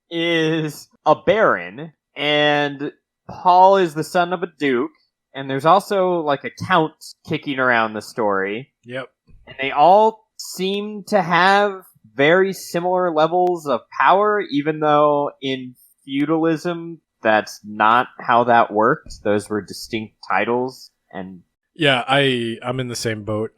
is a baron, and Paul is the son of a duke, and there's also like a count kicking around the story. Yep. And they all seem to have very similar levels of power, even though in feudalism, that's not how that worked. Those were distinct titles, and Yeah, I'm in the same boat.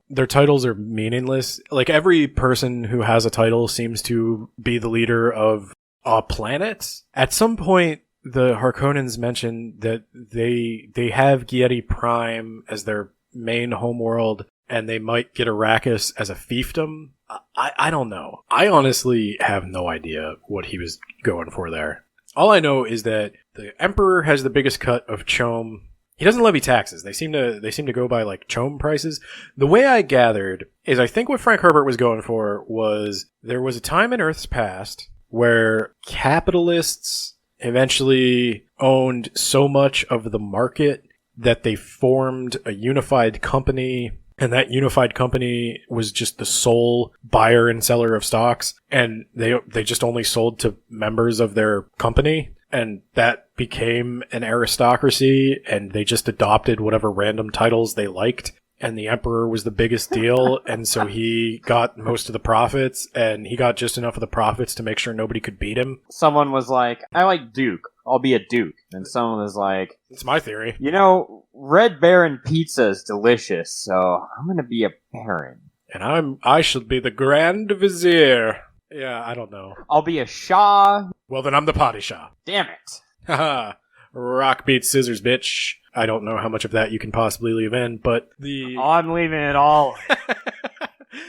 Their titles are meaningless. Like, every person who has a title seems to be the leader of a planet. At some point, the Harkonnens mentioned that they have Giedi Prime as their main homeworld, and they might get Arrakis as a fiefdom. I don't know. I honestly have no idea what he was going for there. All I know is that the Emperor has the biggest cut of Chom. He doesn't levy taxes. They seem to go by like Chom prices. The way I gathered is, I think what Frank Herbert was going for was, there was a time in Earth's past where capitalists eventually owned so much of the market that they formed a unified company, and that unified company was just the sole buyer and seller of stocks, and they just only sold to members of their company, and that became an aristocracy, and they just adopted whatever random titles they liked, and the Emperor was the biggest deal, and so he got most of the profits, and he got just enough of the profits to make sure nobody could beat him. someone was like, I like Duke. I'll be a Duke. And someone was like, It's my theory. you know, Red Baron pizza is delicious, so I'm gonna be a Baron. And I should be the Grand Vizier. Yeah, I don't know. I'll be a Shah. Well, then I'm the Padishah. Damn it. Haha. Rock beats scissors, bitch. I don't know how much of that you can possibly leave in, but the... Oh, I'm leaving it all.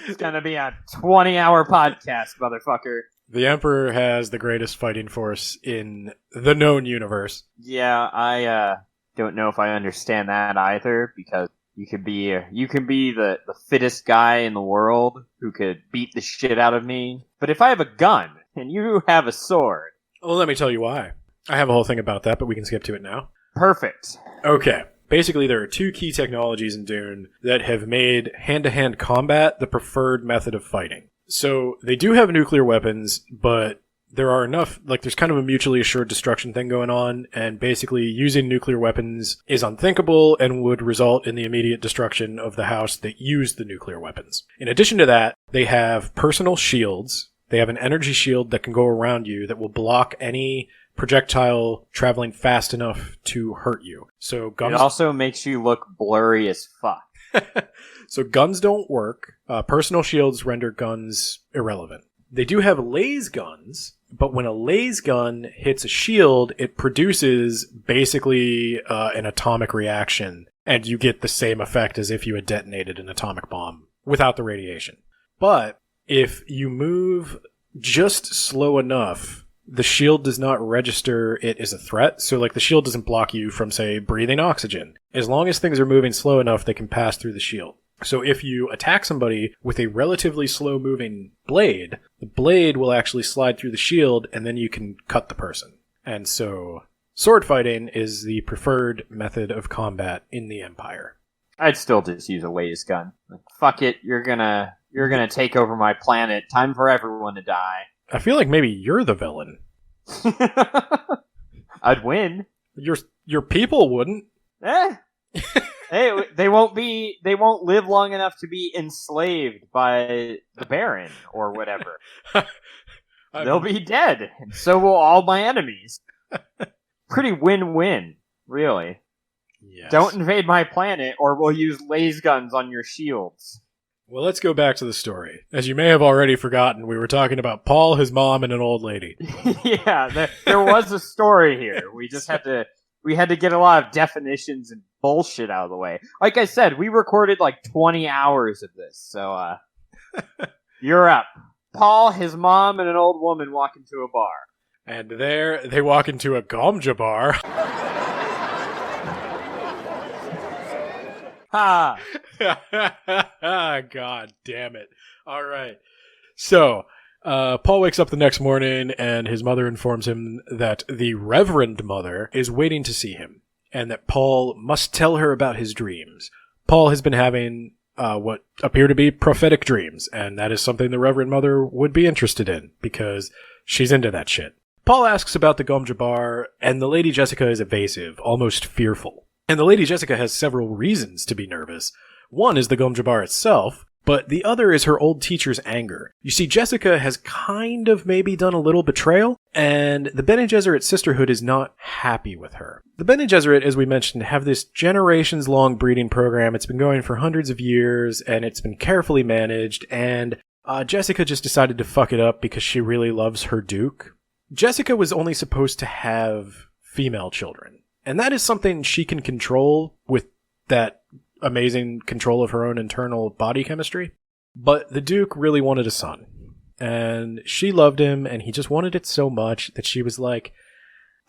It's gonna be a 20-hour podcast, motherfucker. The Emperor has the greatest fighting force in the known universe. Yeah, I don't know if I understand that either, because you could be the fittest guy in the world who could beat the shit out of me. But if I have a gun and you have a sword, Well, let me tell you why. I have a whole thing about that, but we can skip to it now. perfect. Okay. Basically, there are two key technologies in Dune that have made hand-to-hand combat the preferred method of fighting. So, they do have nuclear weapons, but there are enough, like, there's kind of a mutually assured destruction thing going on, and basically using nuclear weapons is unthinkable and would result in the immediate destruction of the house that used the nuclear weapons. In addition to that, they have personal shields. They have an energy shield that can go around you that will block any projectile traveling fast enough to hurt you. So guns... It also makes you look blurry as fuck. So guns don't work. Personal shields render guns irrelevant. They do have laser guns, but when a laser gun hits a shield, it produces basically an atomic reaction, and you get the same effect as if you had detonated an atomic bomb without the radiation. But if you move just slow enough, the shield does not register it as a threat. So, like, the shield doesn't block you from, say, breathing oxygen. As long as things are moving slow enough, they can pass through the shield. So if you attack somebody with a relatively slow-moving blade, the blade will actually slide through the shield, and then you can cut the person. And so sword fighting is the preferred method of combat in the Empire. I'd still just use a laser gun. Like, fuck it, you're gonna take over my planet. Time for everyone to die. I feel like maybe you're the villain. I'd win. Your people wouldn't. Eh? They won't live long enough to be enslaved by the Baron or whatever. They'll be dead, and so will all my enemies. Pretty win-win, really. Yes. Don't invade my planet, or we'll use laser guns on your shields. Well, let's go back to the story. As you may have already forgotten, we were talking about Paul, his mom, and an old lady. Yeah, there was a story here. We had to get a lot of definitions and bullshit out of the way. Like I said, we recorded like 20 hours of this, so you're up. Paul, his mom, and an old woman walk into a bar. And there, they walk into a Gomja bar. Ha! God damn it. All right. So, Paul wakes up the next morning, and his mother informs him that the Reverend Mother is waiting to see him, and that Paul must tell her about his dreams. Paul has been having what appear to be prophetic dreams, and that is something the Reverend Mother would be interested in, because she's into that shit. Paul asks about the Gomja bar, and the Lady Jessica is evasive, almost fearful. And the Lady Jessica has several reasons to be nervous. One is the Gom Jabbar itself, but the other is her old teacher's anger. You see, Jessica has kind of maybe done a little betrayal, and the Bene Gesserit Sisterhood is not happy with her. The Bene Gesserit, as we mentioned, have this generations-long breeding program. It's been going for hundreds of years, and it's been carefully managed, and Jessica just decided to fuck it up because she really loves her Duke. Jessica was only supposed to have female children, and that is something she can control with that amazing control of her own internal body chemistry. But the Duke really wanted a son, and she loved him, and he just wanted it so much that she was like,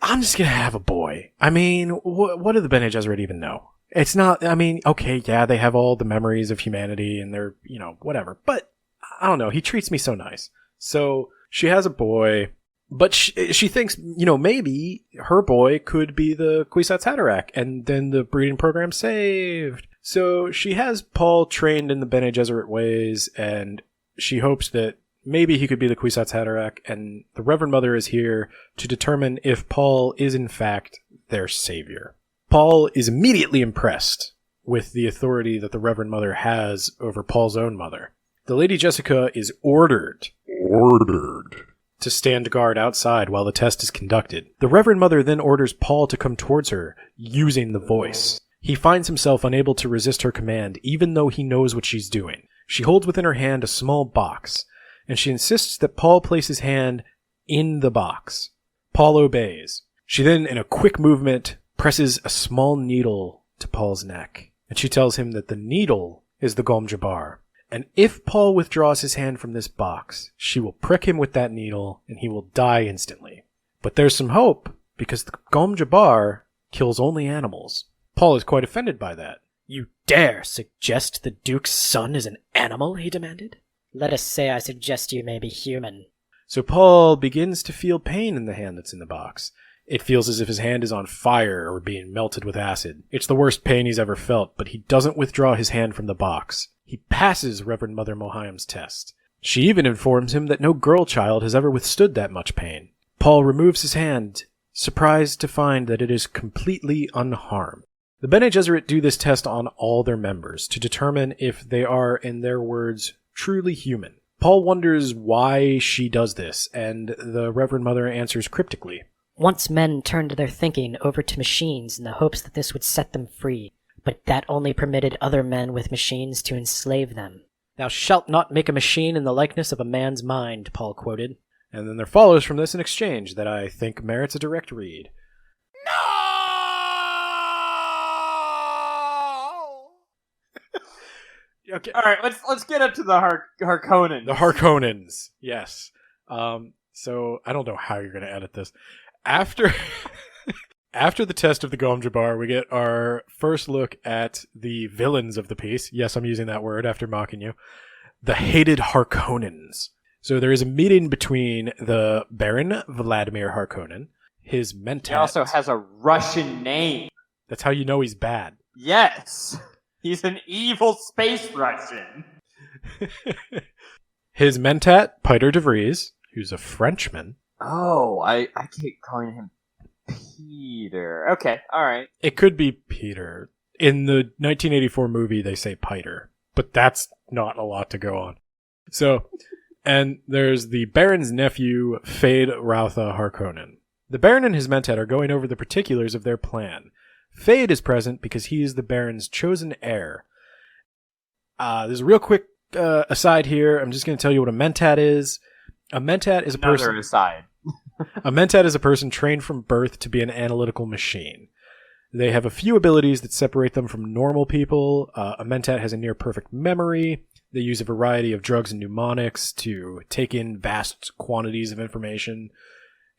I'm just gonna have a boy. I mean, what do the Bene Gesserit even know? It's not, I mean, okay, yeah, they have all the memories of humanity, and they're, whatever, but I don't know, he treats me so nice. So she has a boy, but she thinks, maybe her boy could be the Kwisatz Haderach, and then the breeding program saved. So she has Paul trained in the Bene Gesserit ways, and she hopes that maybe he could be the Kwisatz Haderach, and the Reverend Mother is here to determine if Paul is in fact their savior. Paul is immediately impressed with the authority that the Reverend Mother has over Paul's own mother. The Lady Jessica is ordered to stand guard outside while the test is conducted. The Reverend Mother then orders Paul to come towards her, using the voice. He finds himself unable to resist her command, even though he knows what she's doing. She holds within her hand a small box, and she insists that Paul place his hand in the box. Paul obeys. She then, in a quick movement, presses a small needle to Paul's neck, and she tells him that the needle is the Gom Jabbar. And if Paul withdraws his hand from this box, she will prick him with that needle, and he will die instantly. But there's some hope, because the Gom Jabbar kills only animals. Paul is quite offended by that. You dare suggest the Duke's son is an animal, he demanded. Let us say I suggest you may be human. So Paul begins to feel pain in the hand that's in the box. It feels as if his hand is on fire or being melted with acid. It's the worst pain he's ever felt, but he doesn't withdraw his hand from the box. He passes Reverend Mother Mohiam's test. She even informs him that no girl child has ever withstood that much pain. Paul removes his hand, surprised to find that it is completely unharmed. The Bene Gesserit do this test on all their members to determine if they are, in their words, truly human. Paul wonders why she does this, and the Reverend Mother answers cryptically. Once men turned their thinking over to machines in the hopes that this would set them free, but that only permitted other men with machines to enslave them. Thou shalt not make a machine in the likeness of a man's mind, Paul quoted. And then there follows from this an exchange that I think merits a direct read. Okay. All right, let's get up to the Harkonnens. The Harkonnens, yes. So I don't know how you're going to edit this. After the test of the Gom Jabbar, we get our first look at the villains of the piece. Yes, I'm using that word after mocking you. The hated Harkonnens. So there is a meeting between the Baron Vladimir Harkonnen, his mentat. He also has a Russian name. That's how you know he's bad. Yes. He's an evil space Russian. His mentat, Peter de Vries, who's a Frenchman. Oh, I keep calling him Peter. Okay, all right. It could be Peter. In the 1984 movie, they say Peter, but that's not a lot to go on. So, and there's the Baron's nephew, Fade Rautha Harkonnen. The Baron and his mentat are going over the particulars of their plan. Fade is present because he is the Baron's chosen heir. There's a real quick aside here. I'm just going to tell you what a mentat is. A mentat is a person. Another aside. A mentat is a person trained from birth to be an analytical machine. They have a few abilities that separate them from normal people. A mentat has a near-perfect memory. They use a variety of drugs and mnemonics to take in vast quantities of information.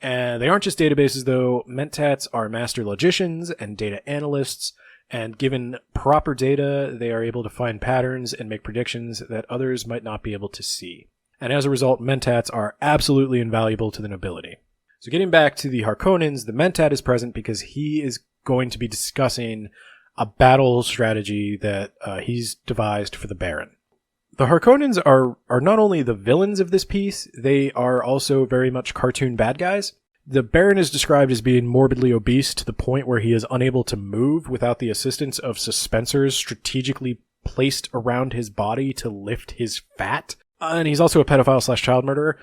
And they aren't just databases, though. Mentats are master logicians and data analysts, and given proper data, they are able to find patterns and make predictions that others might not be able to see. And as a result, mentats are absolutely invaluable to the nobility. So getting back to the Harkonnens, the mentat is present because he is going to be discussing a battle strategy that he's devised for the Baron. The Harkonnens are not only the villains of this piece, they are also very much cartoon bad guys. The Baron is described as being morbidly obese to the point where he is unable to move without the assistance of suspensors strategically placed around his body to lift his fat. And he's also a pedophile / child murderer.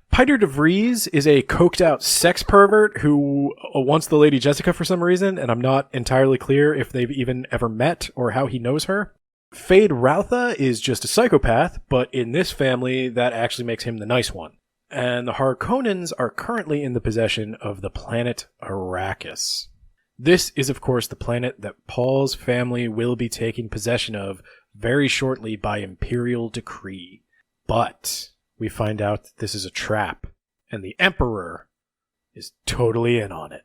Piter de Vries is a coked out sex pervert who wants the Lady Jessica for some reason, and I'm not entirely clear if they've even ever met or how he knows her. Fade Routha is just a psychopath, but in this family, that actually makes him the nice one. And the Harkonnens are currently in the possession of the planet Arrakis. This is, of course, the planet that Paul's family will be taking possession of very shortly by imperial decree. But we find out that this is a trap, and the Emperor is totally in on it.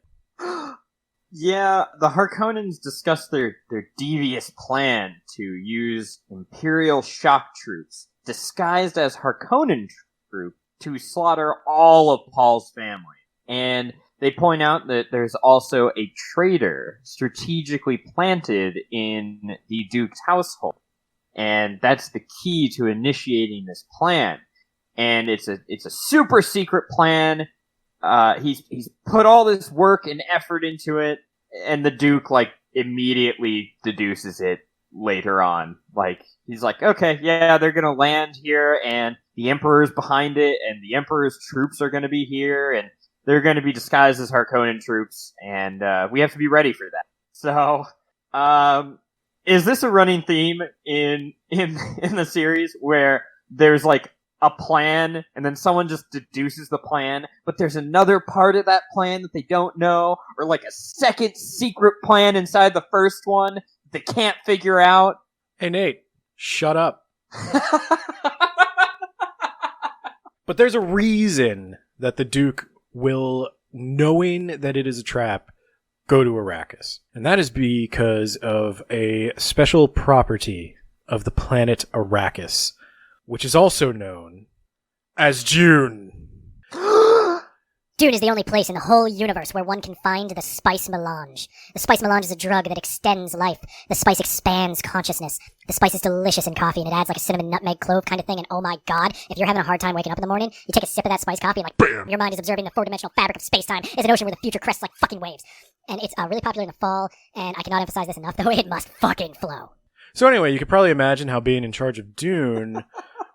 Yeah, the Harkonnens discuss their devious plan to use Imperial shock troops, disguised as Harkonnen troops, to slaughter all of Paul's family. And they point out that there's also a traitor strategically planted in the Duke's household. And that's the key to initiating this plan. And it's a super secret plan. He's put all this work and effort into it, and the Duke immediately deduces it later on. He's like, okay, yeah, they're gonna land here, and the Emperor's behind it, and the Emperor's troops are gonna be here, and they're gonna be disguised as Harkonnen troops, and we have to be ready for that. So, is this a running theme in the series where there's a plan, and then someone just deduces the plan, but there's another part of that plan that they don't know, or a second secret plan inside the first one that they can't figure out? Hey, Nate, shut up. But there's a reason that the Duke will, knowing that it is a trap, go to Arrakis. And that is because of a special property of the planet Arrakis, which is also known as Dune. Dune is the only place in the whole universe where one can find the spice melange. The spice melange is a drug that extends life. The spice expands consciousness. The spice is delicious in coffee, and it adds a cinnamon, nutmeg, clove kind of thing, and oh my god, if you're having a hard time waking up in the morning, you take a sip of that spice coffee, and bam! Your mind is observing the four-dimensional fabric of space-time. It's an ocean where the future crests like fucking waves. And it's really popular in the fall, and I cannot emphasize this enough, though, it must fucking flow. So anyway, you could probably imagine how being in charge of Dune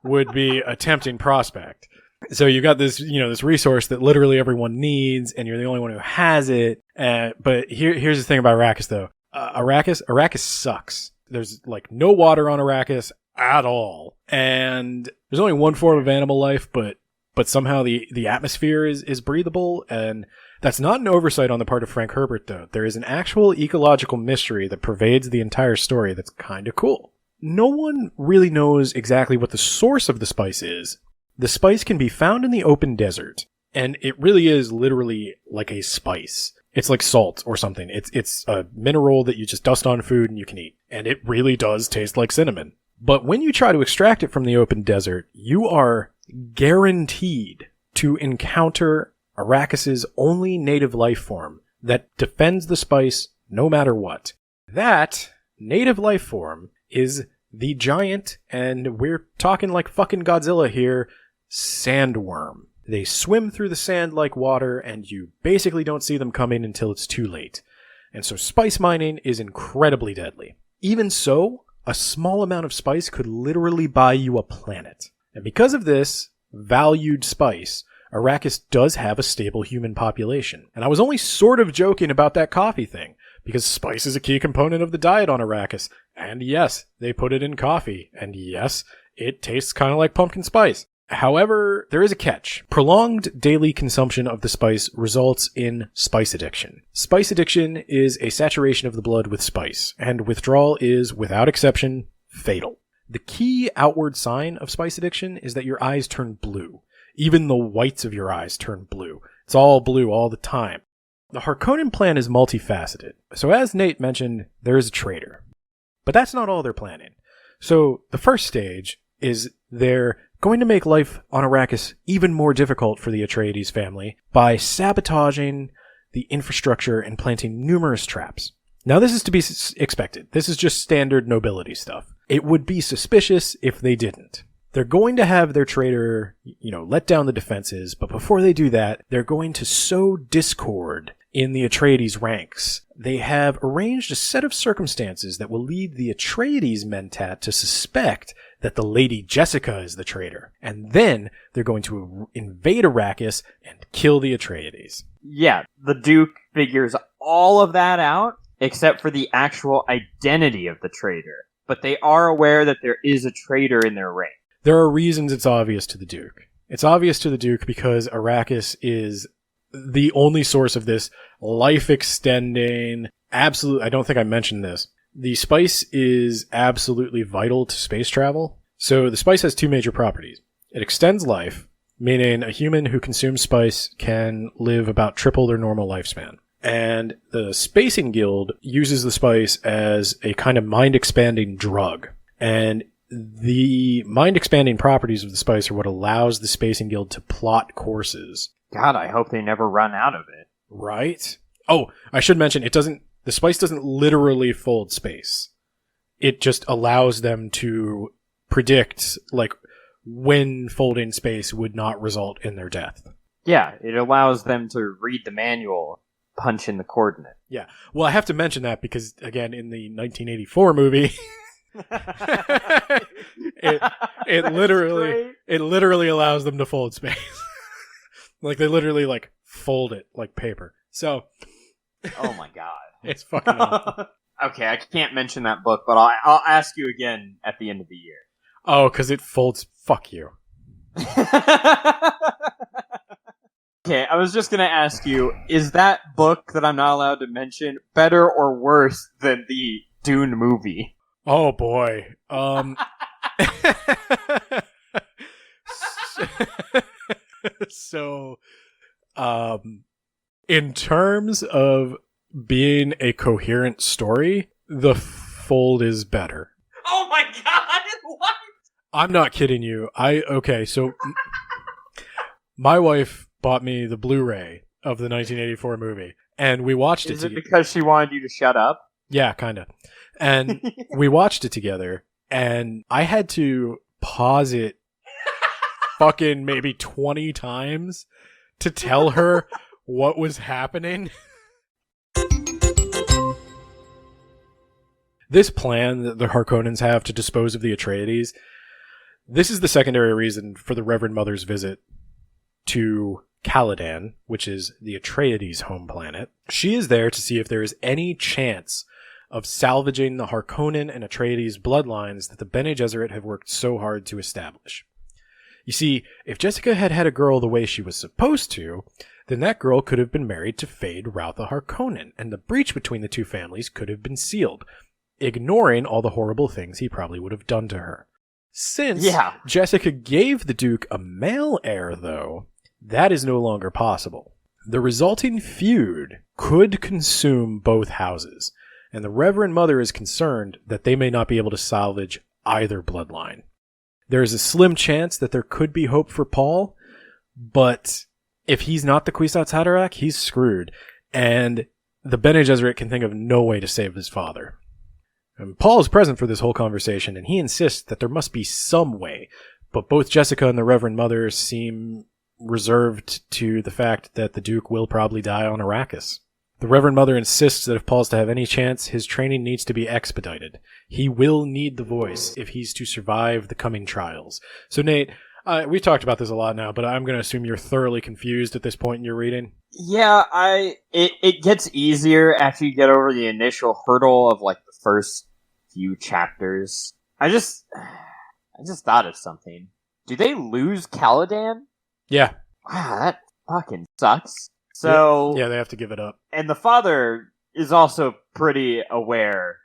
would be a tempting prospect. So you got this, this resource that literally everyone needs, and you're the only one who has it. But here's the thing about Arrakis, though. Arrakis sucks. There's no water on Arrakis at all, and there's only one form of animal life, but somehow the atmosphere is breathable, and that's not an oversight on the part of Frank Herbert, though. There is an actual ecological mystery that pervades the entire story that's kind of cool. No one really knows exactly what the source of the spice is. The spice can be found in the open desert, and it really is literally like a spice. It's like salt or something. It's a mineral that you just dust on food and you can eat, and it really does taste like cinnamon. But when you try to extract it from the open desert, you are guaranteed to encounter Arrakis' only native life form that defends the spice no matter what. That native life form is the giant, and we're talking like fucking Godzilla here, sandworm. They swim through the sand like water, and you basically don't see them coming until it's too late. And so spice mining is incredibly deadly. Even so, a small amount of spice could literally buy you a planet. And because of this valued spice, Arrakis does have a stable human population. And I was only sort of joking about that coffee thing, because spice is a key component of the diet on Arrakis. And yes, they put it in coffee. And yes, it tastes kind of like pumpkin spice. However, there is a catch. Prolonged daily consumption of the spice results in spice addiction. Spice addiction is a saturation of the blood with spice, and withdrawal is, without exception, fatal. The key outward sign of spice addiction is that your eyes turn blue. Even the whites of your eyes turn blue. It's all blue all the time. The Harkonnen plan is multifaceted. So as Nate mentioned, there is a traitor. But that's not all they're planning. So the first stage is they're going to make life on Arrakis even more difficult for the Atreides family by sabotaging the infrastructure and planting numerous traps. Now this is to be expected. This is just standard nobility stuff. It would be suspicious if they didn't. They're going to have their traitor, let down the defenses, but before they do that, they're going to sow discord in the Atreides ranks. They have arranged a set of circumstances that will lead the Atreides mentat to suspect that the Lady Jessica is the traitor. And then they're going to invade Arrakis and kill the Atreides. Yeah, the Duke figures all of that out, except for the actual identity of the traitor. But they are aware that there is a traitor in their rank. There are reasons it's obvious to the Duke. It's obvious to the Duke because Arrakis is the only source of this life-extending, I don't think I mentioned this. The spice is absolutely vital to space travel. So the spice has two major properties. It extends life, meaning a human who consumes spice can live about triple their normal lifespan. And the Spacing Guild uses the spice as a kind of mind-expanding drug. And the mind-expanding properties of the spice are what allows the Spacing Guild to plot courses. God, I hope they never run out of it. Right? Oh, I should mention, the spice doesn't literally fold space. It just allows them to predict, when folding space would not result in their death. Yeah, it allows them to read the manual, punch in the coordinate. Yeah. Well, I have to mention that because, again, in the 1984 movie, it literally allows them to fold space. They literally, fold it like paper. So. Oh my god. It's fucking awful. Okay, I can't mention that book, but I'll ask you again at the end of the year. Oh, because it folds. Fuck you. Okay, I was just gonna ask you, is that book that I'm not allowed to mention better or worse than the Dune movie? Oh boy. So, in terms of being a coherent story, The Fold is better. Oh my god, what? I'm not kidding you. So my wife bought me the Blu-ray of the 1984 movie, and we watched it. Is it because she wanted you to shut up? Yeah, kind of. And we watched it together, and I had to pause it fucking maybe 20 times to tell her what was happening. This plan that the Harkonnens have to dispose of the Atreides, this is the secondary reason for the Reverend Mother's visit to Caladan, which is the Atreides' home planet. She is there to see if there is any chance of salvaging the Harkonnen and Atreides bloodlines that the Bene Gesserit have worked so hard to establish. You see, if Jessica had had a girl the way she was supposed to, then that girl could have been married to Fade Routha Harkonnen, and the breach between the two families could have been sealed, ignoring all the horrible things he probably would have done to her. Since Jessica gave the Duke a male heir, though, that is no longer possible. The resulting feud could consume both houses, and the Reverend Mother is concerned that they may not be able to salvage either bloodline. There is a slim chance that there could be hope for Paul, but if he's not the Kwisatz Haderach, he's screwed, and the Bene Gesserit can think of no way to save his father. And Paul is present for this whole conversation, and he insists that there must be some way, but both Jessica and the Reverend Mother seem reserved to the fact that the Duke will probably die on Arrakis. The Reverend Mother insists that if Paul's to have any chance, his training needs to be expedited. He will need the voice if he's to survive the coming trials. So Nate, we've talked about this a lot now, but I'm going to assume you're thoroughly confused at this point in your reading. Yeah, it gets easier after you get over the initial hurdle of the first few chapters. I just thought of something. Do they lose Caladan? Yeah. Wow, that fucking sucks. So yeah, they have to give it up. And the father is also pretty aware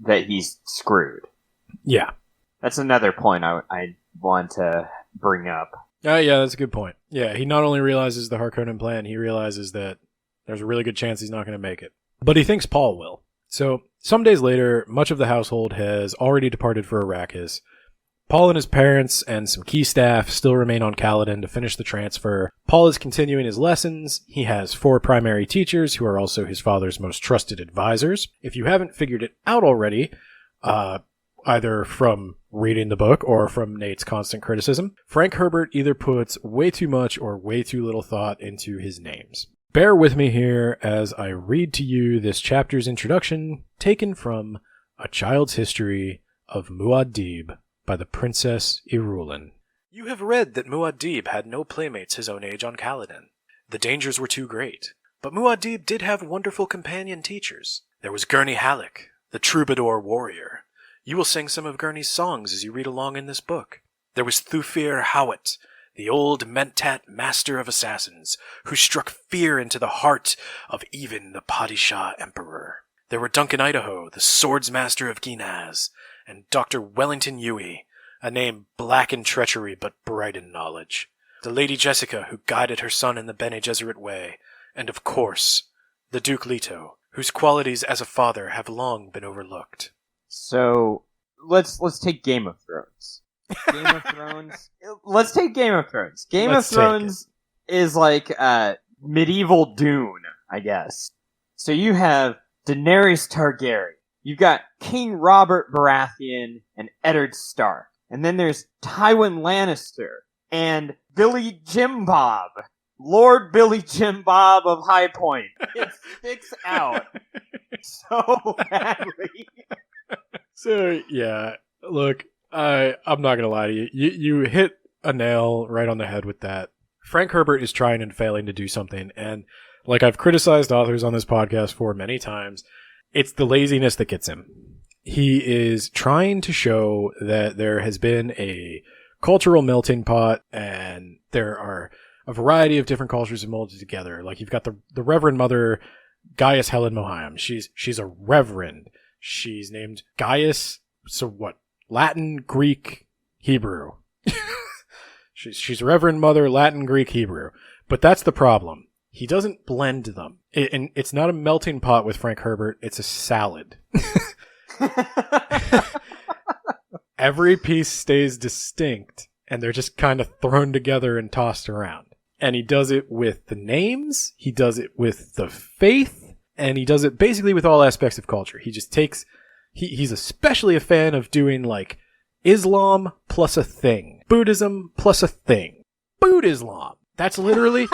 that he's screwed. Yeah. That's another point I want to bring up. Yeah, that's a good point. Yeah, he not only realizes the Harkonnen plan, he realizes that there's a really good chance he's not going to make it. But he thinks Paul will. So, some days later, much of the household has already departed for Arrakis. Paul and his parents and some key staff still remain on Caladan to finish the transfer. Paul is continuing his lessons. He has 4 primary teachers who are also his father's most trusted advisors. If you haven't figured it out already, a either from reading the book or from Nate's constant criticism, Frank Herbert either puts way too much or way too little thought into his names. Bear with me here as I read to you this chapter's introduction taken from A Child's History of Muad'Dib by the Princess Irulan. You have read that Muad'Dib had no playmates his own age on Caladan. The dangers were too great. But Muad'Dib did have wonderful companion teachers. There was Gurney Halleck, the troubadour warrior. You will sing some of Gurney's songs as you read along in this book. There was Thufir Hawat, the old Mentat master of assassins, who struck fear into the heart of even the Padishah Emperor. There were Duncan Idaho, the swords master of Ginaz, and Dr. Wellington Huey, a name black in treachery but bright in knowledge. The Lady Jessica, who guided her son in the Bene Gesserit way, and of course, the Duke Leto, whose qualities as a father have long been overlooked. So let's take Game of Thrones. Game of Thrones. Let's take Game of Thrones. Game of Thrones is like medieval Dune, I guess. So you have Daenerys Targaryen. You've got King Robert Baratheon and Eddard Stark. And then there's Tywin Lannister and Billy Jim Bob. Lord Billy Jim Bob of High Point. It sticks out so badly. So, yeah, look, I'm not going to lie to you. You hit a nail right on the head with that. Frank Herbert is trying and failing to do something, and like I've criticized authors on this podcast for many times, it's the laziness that gets him. He is trying to show that there has been a cultural melting pot, and there are a variety of different cultures molded together. Like, you've got the Reverend Mother Gaius Helen Mohayim. She's a reverend. She's named Gaius, so what? Latin, Greek, Hebrew. She's Reverend Mother, Latin, Greek, Hebrew. But that's the problem. He doesn't blend them. And it's not a melting pot with Frank Herbert. It's a salad. Every piece stays distinct, and they're just kind of thrown together and tossed around. And he does it with the names, he does it with the faith, and he does it basically with all aspects of culture. He just takes... He's especially a fan of doing, like, Islam plus a thing. Buddhism plus a thing. Buddhism. That's literally...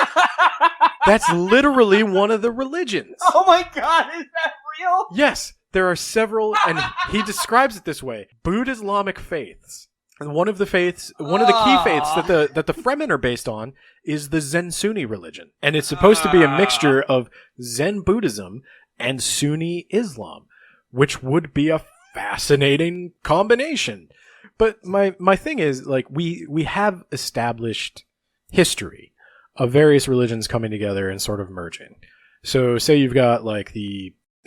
That's literally one of the religions. Oh my god, is that real? Yes, there are several, and he describes it this way. Buddha-Islamic faiths. And one of the key faiths that the Fremen are based on is the Zen Sunni religion. And it's supposed to be a mixture of Zen Buddhism and Sunni Islam, which would be a fascinating combination. But my thing is, like, we have established history of various religions coming together and sort of merging. So say you've got like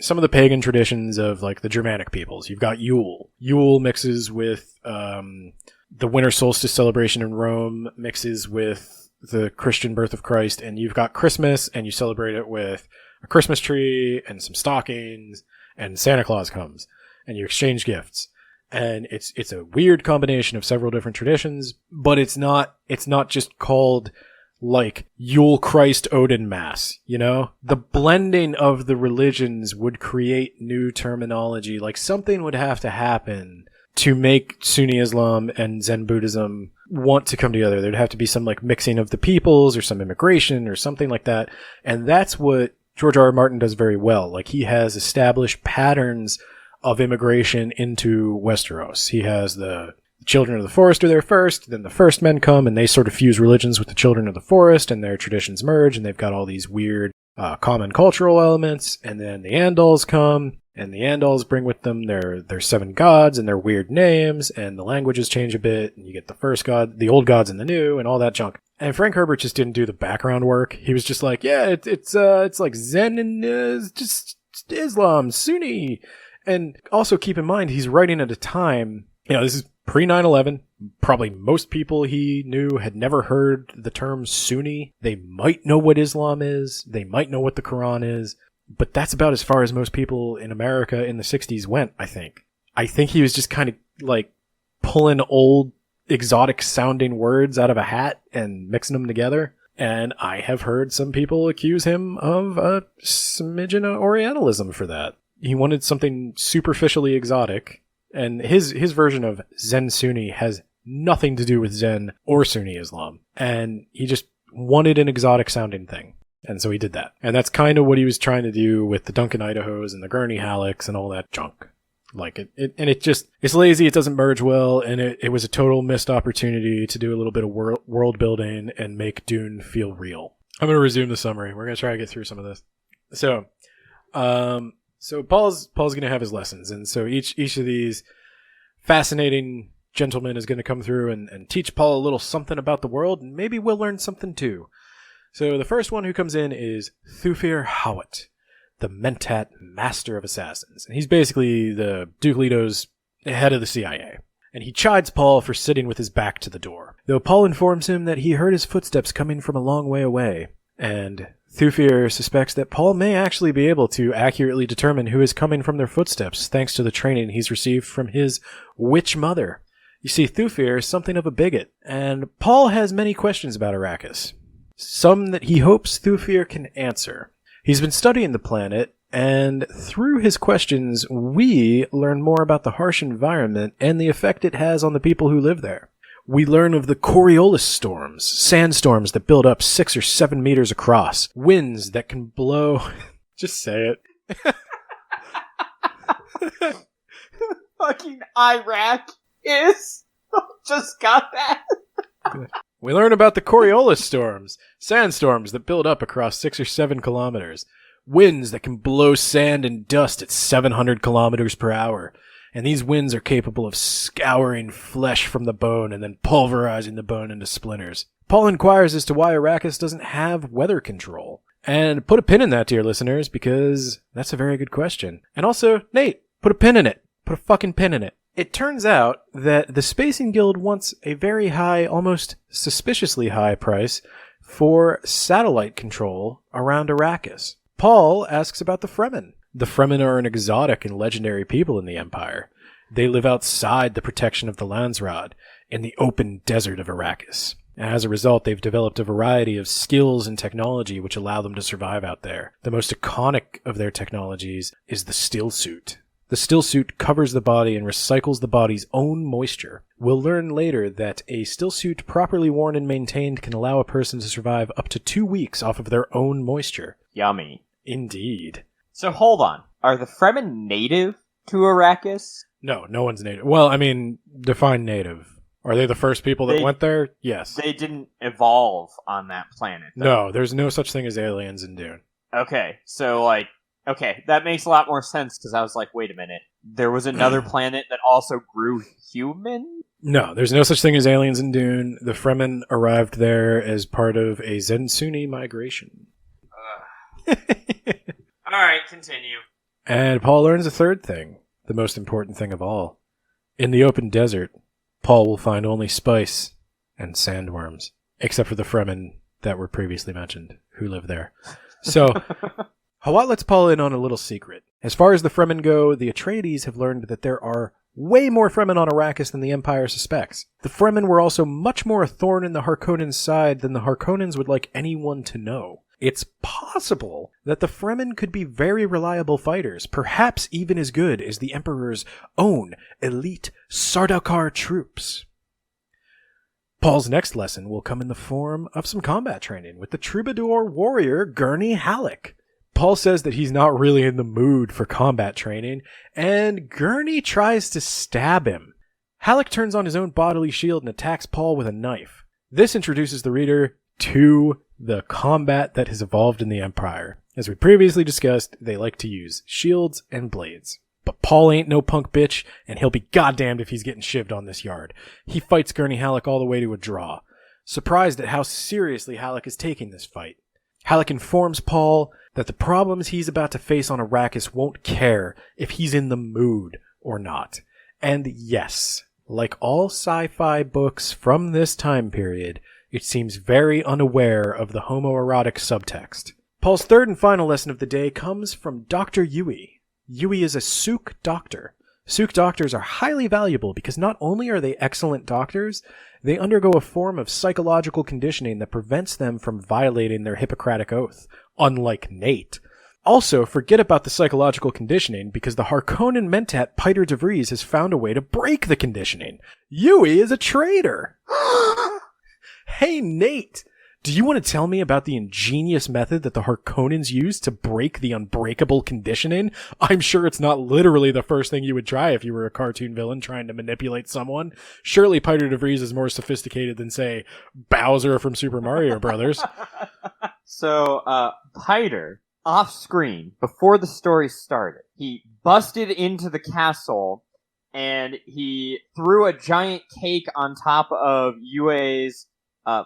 some of the pagan traditions of like the Germanic peoples. You've got Yule. Yule mixes with the winter solstice celebration in Rome, mixes with the Christian birth of Christ, and you've got Christmas, and you celebrate it with a Christmas tree and some stockings, and Santa Claus comes, and you exchange gifts. And it's a weird combination of several different traditions, but it's not just called like Yule Christ Odin Mass, you know? The blending of the religions would create new terminology. Like, something would have to happen to make Sunni Islam and Zen Buddhism want to come together. There'd have to be some like mixing of the peoples or some immigration or something like that. And that's what George R. R. Martin does very well. Like, he has established patterns of immigration into Westeros. He has the Children of the Forest are there first, then the First Men come, and they sort of fuse religions with the Children of the Forest, and their traditions merge, and they've got all these weird common cultural elements, and then the Andals come, and the Andals bring with them their seven gods and their weird names, and the languages change a bit, and you get the first god, the old gods and the new, and all that junk. And Frank Herbert just didn't do the background work. He was just like, yeah, it's like Zen and just Islam, Sunni. And also keep in mind, he's writing at a time, this is pre 9/11, probably most people he knew had never heard the term Sunni. They might know what Islam is. They might know what the Quran is. But that's about as far as most people in America in the 60s went, I think. I think he was just kind of like pulling old exotic sounding words out of a hat and mixing them together. And I have heard some people accuse him of a smidgen of Orientalism for that. He wanted something superficially exotic, And his version of Zen Sunni has nothing to do with Zen or Sunni Islam. And he just wanted an exotic sounding thing. And so he did that. And that's kind of what he was trying to do with the Duncan Idahos and the Gurney Hallecks and all that junk. Like it's lazy, it doesn't merge well, and it was a total missed opportunity to do a little bit of world building and make Dune feel real. I'm going to resume the summary. We're going to try to get through some of this. So Paul's going to have his lessons, and so each of these fascinating gentlemen is going to come through and teach Paul a little something about the world, and maybe we'll learn something too. So the first one who comes in is Thufir Hawat, the Mentat Master of Assassins. And he's basically the Duke Leto's head of the CIA. And he chides Paul for sitting with his back to the door, though Paul informs him that he heard his footsteps coming from a long way away. And Thufir suspects that Paul may actually be able to accurately determine who is coming from their footsteps thanks to the training he's received from his witch mother. You see, Thufir is something of a bigot, and Paul has many questions about Arrakis. Some that he hopes Thufir can answer. He's been studying the planet, and through his questions, we learn more about the harsh environment and the effect it has on the people who live there. We learn of the Coriolis storms, sandstorms that build up 6 or 7 meters across, winds that can blow... Just say it. Fucking Iraq is... Just got that. We learn about the Coriolis storms, sandstorms that build up across 6 or 7 kilometers, winds that can blow sand and dust at 700 kilometers per hour, and these winds are capable of scouring flesh from the bone and then pulverizing the bone into splinters. Paul inquires as to why Arrakis doesn't have weather control. And put a pin in that, dear listeners, because that's a very good question. And also, Nate, put a pin in it. Put a fucking pin in it. It turns out that the Spacing Guild wants a very high, almost suspiciously high price for satellite control around Arrakis. Paul asks about the Fremen. The Fremen are an exotic and legendary people in the Empire. They live outside the protection of the Landsraad, in the open desert of Arrakis. As a result, they've developed a variety of skills and technology which allow them to survive out there. The most iconic of their technologies is the still suit. The still suit covers the body and recycles the body's own moisture. We'll learn later that a still suit properly worn and maintained can allow a person to survive up to 2 weeks off of their own moisture. Yummy. Indeed. So hold on. Are the Fremen native to Arrakis? No one's native. Well, I mean, define native. Are they the first people that went there? Yes. They didn't evolve on that planet, though. No, there's no such thing as aliens in Dune. Okay, so, okay, that makes a lot more sense, because I was like, wait a minute. There was another planet that also grew human? No, there's no such thing as aliens in Dune. The Fremen arrived there as part of a Zen Sunni migration. Alright, continue. And Paul learns a third thing, the most important thing of all. In the open desert, Paul will find only spice and sandworms, except for the Fremen that were previously mentioned, who live there. So, Hawat lets Paul in on a little secret. As far as the Fremen go, the Atreides have learned that there are way more Fremen on Arrakis than the Empire suspects. The Fremen were also much more a thorn in the Harkonnens' side than the Harkonnens would like anyone to know. It's possible that the Fremen could be very reliable fighters, perhaps even as good as the Emperor's own elite Sardaukar troops. Paul's next lesson will come in the form of some combat training with the troubadour warrior Gurney Halleck. Paul says that he's not really in the mood for combat training, and Gurney tries to stab him. Halleck turns on his own bodily shield and attacks Paul with a knife. This introduces the reader to the combat that has evolved in the Empire. As we previously discussed, they like to use shields and blades. But Paul ain't no punk bitch, and he'll be goddamned if he's getting shivved on this yard. He fights Gurney Halleck all the way to a draw. Surprised at how seriously Halleck is taking this fight. Halleck informs Paul that the problems he's about to face on Arrakis won't care if he's in the mood or not. And yes, like all sci-fi books from this time period, it seems very unaware of the homoerotic subtext. Paul's third and final lesson of the day comes from Dr. Yui. Yui is a Suk doctor. Suk doctors are highly valuable because not only are they excellent doctors, they undergo a form of psychological conditioning that prevents them from violating their Hippocratic oath, unlike Nate. Also, forget about the psychological conditioning because the Harkonnen mentat Piter de Vries has found a way to break the conditioning. Yui is a traitor! Hey, Nate! Do you want to tell me about the ingenious method that the Harkonnens used to break the unbreakable conditioning? I'm sure it's not literally the first thing you would try if you were a cartoon villain trying to manipulate someone. Surely Piter de Vries is more sophisticated than, say, Bowser from Super Mario Brothers. So, Piter, off screen, before the story started, he busted into the castle and he threw a giant cake on top of Yue's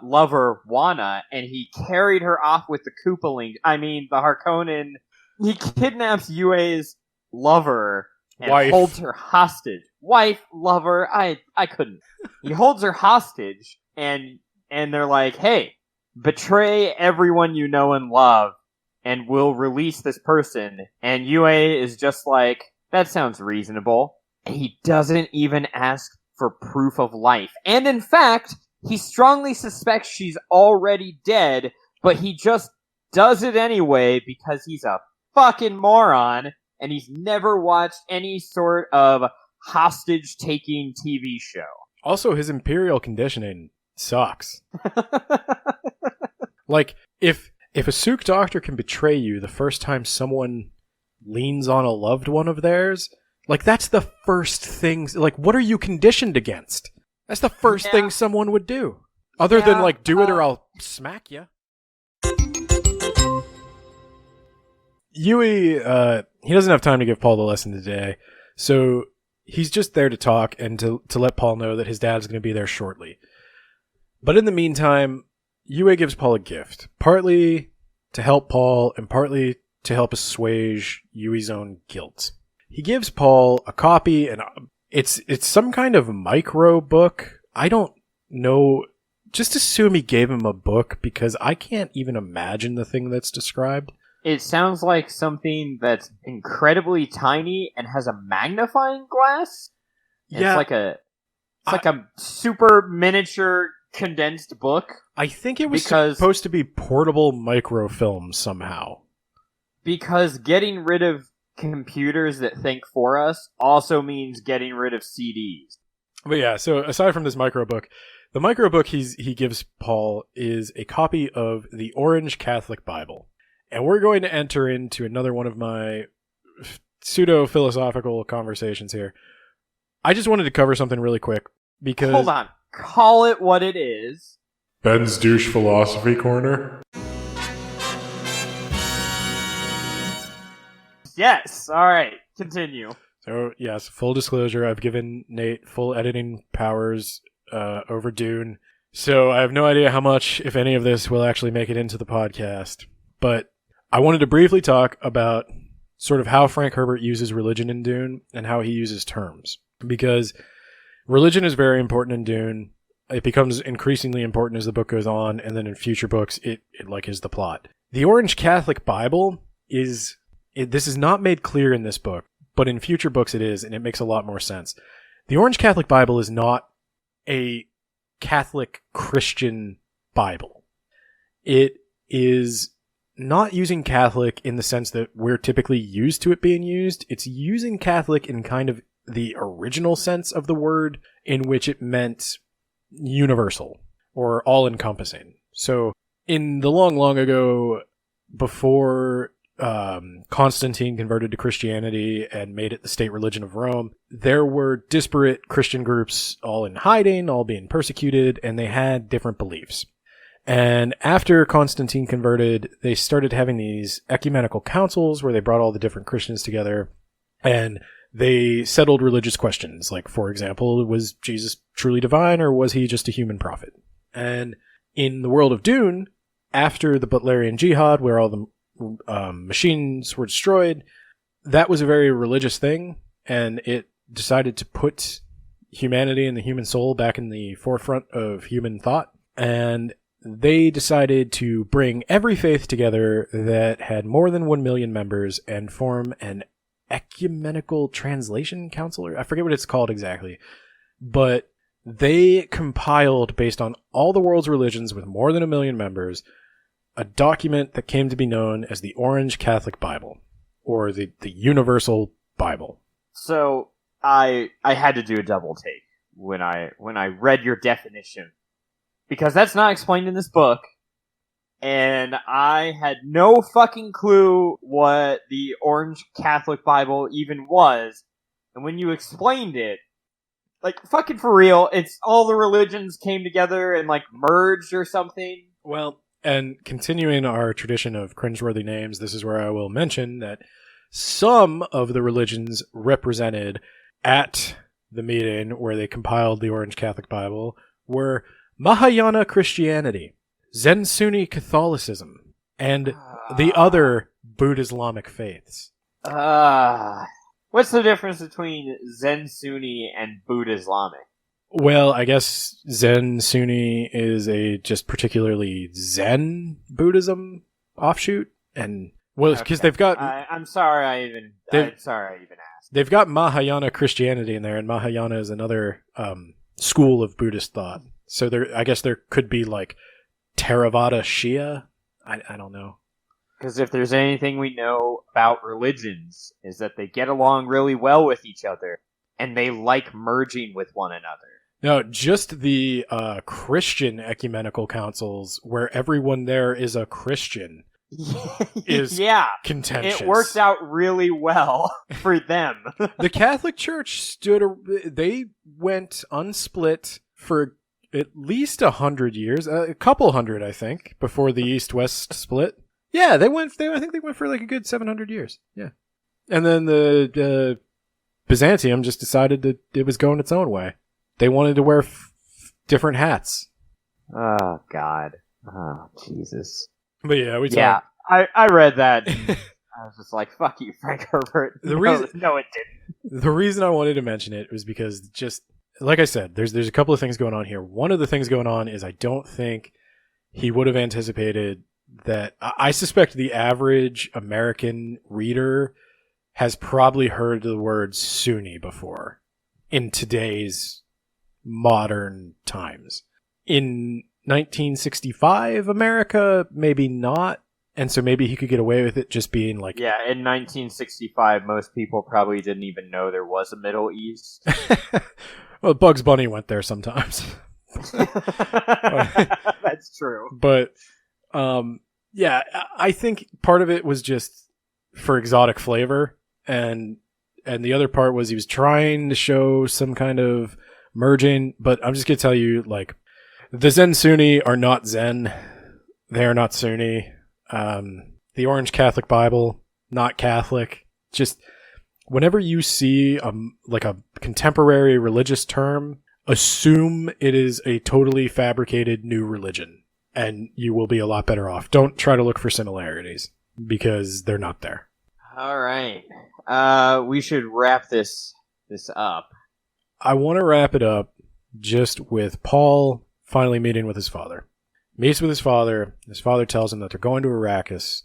lover, Wana, and he carried her off with the Koopaling. I mean, the Harkonnen. He kidnaps Yue's lover and Wife. holds her hostage. Wife, lover, I couldn't. He holds her hostage, and they're like, hey, betray everyone you know and love, and we'll release this person. And Yue is just like, that sounds reasonable. And he doesn't even ask for proof of life. And in fact, he strongly suspects she's already dead, but he just does it anyway because he's a fucking moron, and he's never watched any sort of hostage-taking TV show. Also, his imperial conditioning sucks. Like, if a Sook doctor can betray you the first time someone leans on a loved one of theirs, like, that's the first thing. Like, what are you conditioned against? That's the first thing someone would do. Other than, like, do it or I'll smack you. Yui, he doesn't have time to give Paul the lesson today, so he's just there to talk and to let Paul know that his dad's going to be there shortly. But in the meantime, Yui gives Paul a gift, partly to help Paul and partly to help assuage Yui's own guilt. He gives Paul a copy, and it's some kind of micro book. I don't know. Just assume he gave him a book because I can't even imagine the thing that's described. It sounds like something that's incredibly tiny and has a magnifying glass. Yeah, It's like a super miniature condensed book. I think it was supposed to be portable microfilm somehow. Because getting rid of computers that think for us also means getting rid of CDs. But yeah, so aside from this micro book, the micro book he gives Paul is a copy of the Orange Catholic Bible. And we're going to enter into another one of my pseudo-philosophical conversations here. I just wanted to cover something really quick because... Hold on. Call it what it is. Ben's Douche Philosophy Corner. Yes. All right. Continue. So, yes, full disclosure, I've given Nate full editing powers over Dune. So I have no idea how much, if any of this, will actually make it into the podcast. But I wanted to briefly talk about sort of how Frank Herbert uses religion in Dune and how he uses terms. Because religion is very important in Dune. It becomes increasingly important as the book goes on, and then in future books, it like is the plot. The Orange Catholic Bible is... this is not made clear in this book, but in future books it is, and it makes a lot more sense. The Orange Catholic Bible is not a Catholic Christian Bible. It is not using Catholic in the sense that we're typically used to it being used. It's using Catholic in kind of the original sense of the word, in which it meant universal or all-encompassing. So in the long ago, before Constantine converted to Christianity and made it the state religion of Rome, there were disparate Christian groups all in hiding, all being persecuted, and they had different beliefs. And after Constantine converted, they started having these ecumenical councils where they brought all the different Christians together and they settled religious questions. Like, for example, was Jesus truly divine or was he just a human prophet? And in the world of Dune, after the Butlerian Jihad, where all the machines were destroyed, that was a very religious thing, and it decided to put humanity and the human soul back in the forefront of human thought. And they decided to bring every faith together that had more than 1 million members and form an ecumenical translation council. I forget what it's called exactly. But they compiled, based on all the world's religions with more than 1 million members, a document that came to be known as the Orange Catholic Bible, or the Universal Bible. So I had to do a double take when I read your definition, because that's not explained in this book, and I had no fucking clue what the Orange Catholic Bible even was. And when you explained it, like, fucking for real, it's all the religions came together and, like, merged or something. Well, and continuing our tradition of cringeworthy names, this is where I will mention that some of the religions represented at the meeting where they compiled the Orange Catholic Bible were Mahayana Christianity, Zen Sunni Catholicism, and the other Buddha-Islamic faiths. What's the difference between Zen Sunni and Buddha Islamic? Well, I guess Zen Sunni is a just particularly Zen Buddhism offshoot, and well, because they've got. I'm sorry I even asked. They've got Mahayana Christianity in there, and Mahayana is another school of Buddhist thought. So I guess there could be like Theravada Shia. I don't know. Because if there's anything we know about religions, is that they get along really well with each other, and they like merging with one another. No, just the Christian ecumenical councils, where everyone there is a Christian, is contentious. It worked out really well for them. The Catholic Church they went unsplit for at least 100 years, a couple hundred, I think, before the East-West split. Yeah, I think they went for like a good 700 years. Yeah. And then the Byzantium just decided that it was going its own way. They wanted to wear different hats. Oh, God. Oh, Jesus. But yeah, I read that. I was just like, fuck you, Frank Herbert. No, it didn't. The reason I wanted to mention it was because, just like I said, there's a couple of things going on here. One of the things going on is I don't think he would have anticipated that. I suspect the average American reader has probably heard the word Sunni before in today's modern times. In 1965 America, maybe not. And so maybe he could get away with it just being like... Yeah, in 1965, most people probably didn't even know there was a Middle East. Well, Bugs Bunny went there sometimes. That's true. But, yeah, I think part of it was just for exotic flavor. And the other part was he was trying to show some kind of merging. But I'm just going to tell you, like, the Zen Sunni are not Zen. They are not Sunni. The Orange Catholic Bible, not Catholic. Just whenever you see like a contemporary religious term, assume it is a totally fabricated new religion, and you will be a lot better off. Don't try to look for similarities, because they're not there. All right. We should wrap this up. I want to wrap it up just with Paul finally meeting with his father. Meets with his father. His father tells him that they're going to Arrakis.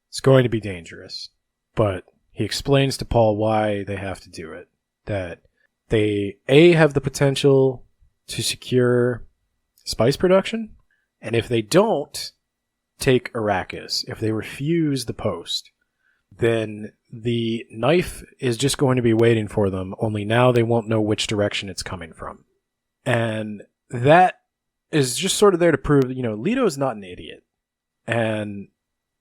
It's going to be dangerous. But he explains to Paul why they have to do it. That they, A, have the potential to secure spice production. And if they don't take Arrakis, if they refuse the post, then the knife is just going to be waiting for them, only now they won't know which direction it's coming from. And that is just sort of there to prove that, Leto's not an idiot. And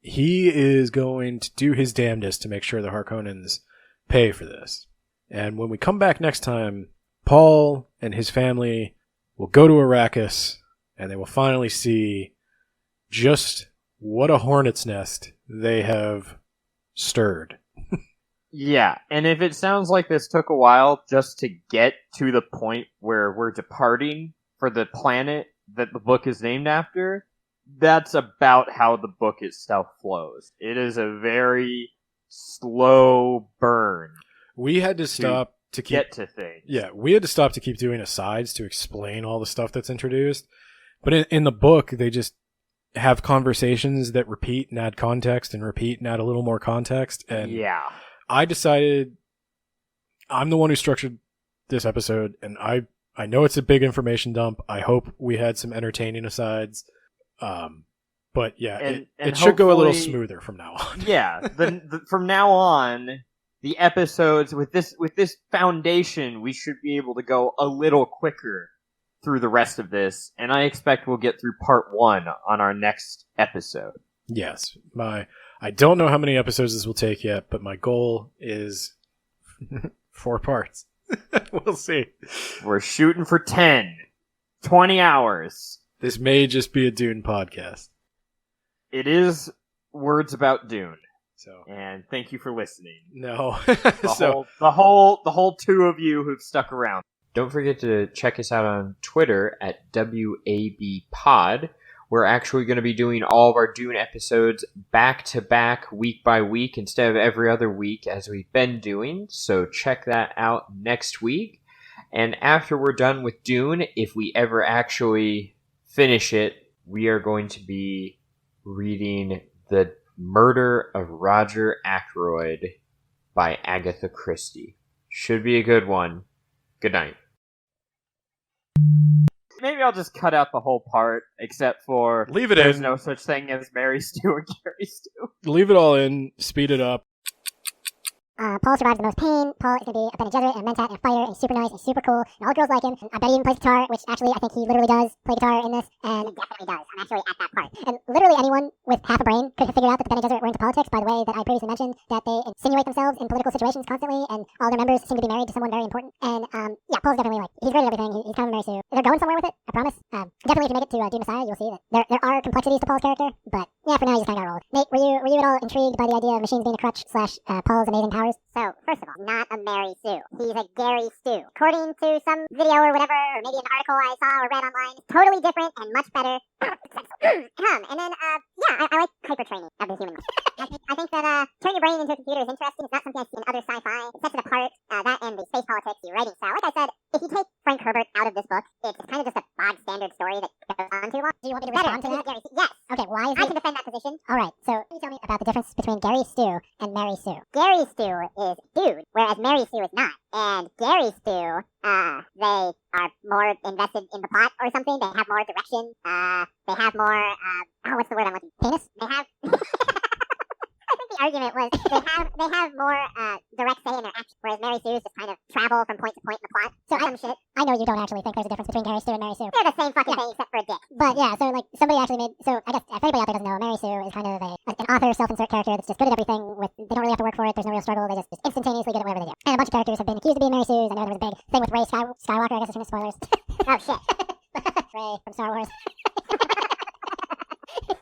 he is going to do his damnedest to make sure the Harkonnens pay for this. And when we come back next time, Paul and his family will go to Arrakis, and they will finally see just what a hornet's nest they have stirred. Yeah, and if it sounds like this took a while just to get to the point where we're departing for the planet that the book is named after, that's about how the book itself flows. It is a very slow burn. We had to stop to get to things. Yeah, we had to stop to keep doing asides to explain all the stuff that's introduced. But in the book, they just have conversations that repeat and add context and repeat and add a little more context. And yeah, I decided I'm the one who structured this episode, and I know it's a big information dump. I hope we had some entertaining asides. But But yeah, And it should go a little hopefully- smoother from now on. Yeah, from now on, the episodes with this foundation, we should be able to go a little quicker through the rest of this, and I expect we'll get through part 1 on our next episode. Yes, I don't know how many episodes this will take yet, but my goal is 4 parts. We'll see. We're shooting for 10, 20 hours. This may just be a Dune podcast. It is Words About Dune, So and thank you for listening. no, The whole 2 of you who've stuck around. Don't forget to check us out on Twitter at WABpod. We're actually going to be doing all of our Dune episodes back to back, week by week, instead of every other week as we've been doing. So check that out next week. And after we're done with Dune, if we ever actually finish it, we are going to be reading The Murder of Roger Ackroyd by Agatha Christie. Should be a good one. Good night. Maybe I'll just cut out the whole part, except for leave it there's in. no such thing as Mary Stew and Gary Stew. Leave it all in. Speed it up. Paul survives the most pain. Paul is going to be a Bene Gesserit and a Mentat and a fighter, and he's super nice and super cool, and all the girls like him. And I bet he even plays guitar, which actually I think he literally does play guitar in this, and he definitely does. I'm actually at that part. And literally anyone with half a brain could have figured out that the Bene Gesserit were into politics by the way that I previously mentioned, that they insinuate themselves in political situations constantly, and all their members seem to be married to someone very important. And yeah, Paul's definitely like, he's great at everything. He's kind of Mary Sue. They're going somewhere with it, I promise. Definitely if you make it to Dune Messiah, you'll see that there are complexities to Paul's character, but yeah, for now he's just kind of got rolled. Nate, were you at all intrigued by the idea of machines being a crutch / Paul's amazing powers? So, first of all, not a Mary Sue. He's a Gary Stew. According to some video or whatever, or maybe an article I saw or read online, totally different and much better. And then, yeah, I like hyper-training of the human mind. I think that turn your brain into a computer is interesting. It's not something I see in other sci-fi. It sets it apart, that and the space politics, the writing style. Like I said, if you take Frank Herbert out of this book, it's kind of just a bog standard story that goes on too long. Do you want me to respond to that? Gary, yes. Okay, why is I can defend that position. Alright, so can you tell me about the difference between Gary Stew and Mary Sue? Gary Stew is dude, whereas Mary Sue is not. And Gary Stew, they are more invested in the plot or something. They have more direction. They have more, what's the word I'm looking for? Penis? They have... I think the argument was they have more direct say in their actions, whereas Mary Sue is just kind of travel from point to point in the plot. So I know you don't actually think there's a difference between Gary Stew and Mary Sue. They're the same fucking thing except for a dick. But yeah, so like somebody actually made. So I guess if anybody out there doesn't know, Mary Sue is kind of an author self-insert character that's just good at everything. They don't really have to work for it. There's no real struggle. They just instantaneously good at whatever they do. And a bunch of characters have been accused of being Mary Sues. I know there was a big thing with Rey Skywalker. I guess it's spoilers. Oh shit. Rey from Star Wars.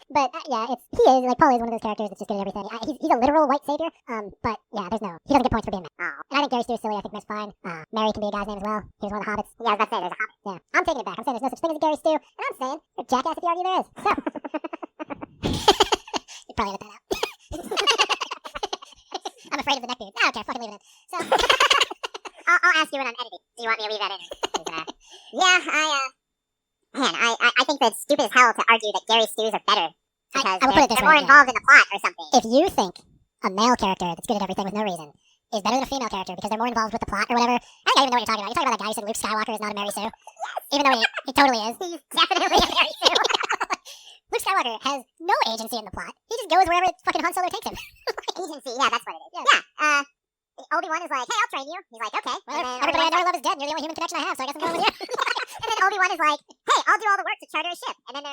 But yeah, he is like Paul is one of those characters that's just good at everything. He's a literal white savior. But yeah, he doesn't get points for being mad. Oh. And I think Gary Stew is silly. I think that's fine. Mary can be a guy's name as well. He was one of the hobbits. Yeah, I was about to say there's a hobbit. Yeah, I'm taking it back. I'm saying there's no such thing as a Gary Stew, and I'm saying you're a jackass if you argue there is. So you probably edit that out. I'm afraid of the neckbeard. I don't care. Fucking leave it in. So I'll ask you when I'm editing. Do you want me to leave that in? Yeah, I think that it's stupid as hell to argue that Gary Stews are better. Because I will put it this way, more involved in the plot or something. If you think a male character that's good at everything with no reason is better than a female character because they're more involved with the plot or whatever, I don't even know what you're talking about. You're talking about that guy who said Luke Skywalker is not a Mary Sue. Yes. Even though he totally is. He's definitely a Mary Sue. Luke Skywalker has no agency in the plot. He just goes wherever fucking Han Solo takes him. Agency, yeah, that's what it is. Yeah. Obi-Wan is like, hey, I'll train you. He's like, okay. Well, everybody I know I love is dead, and you're the only human connection I have, so I guess I'm going with you. And then Obi-Wan is like, hey, I'll do all the work to charter a ship. And then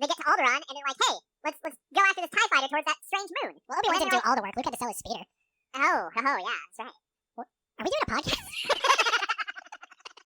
they get to Alderaan, and they're like, hey, let's go after this TIE fighter towards that strange moon. Well, Obi-Wan didn't do all the work. Luke had to sell his speeder. Oh, yeah, that's right. Are we doing a podcast?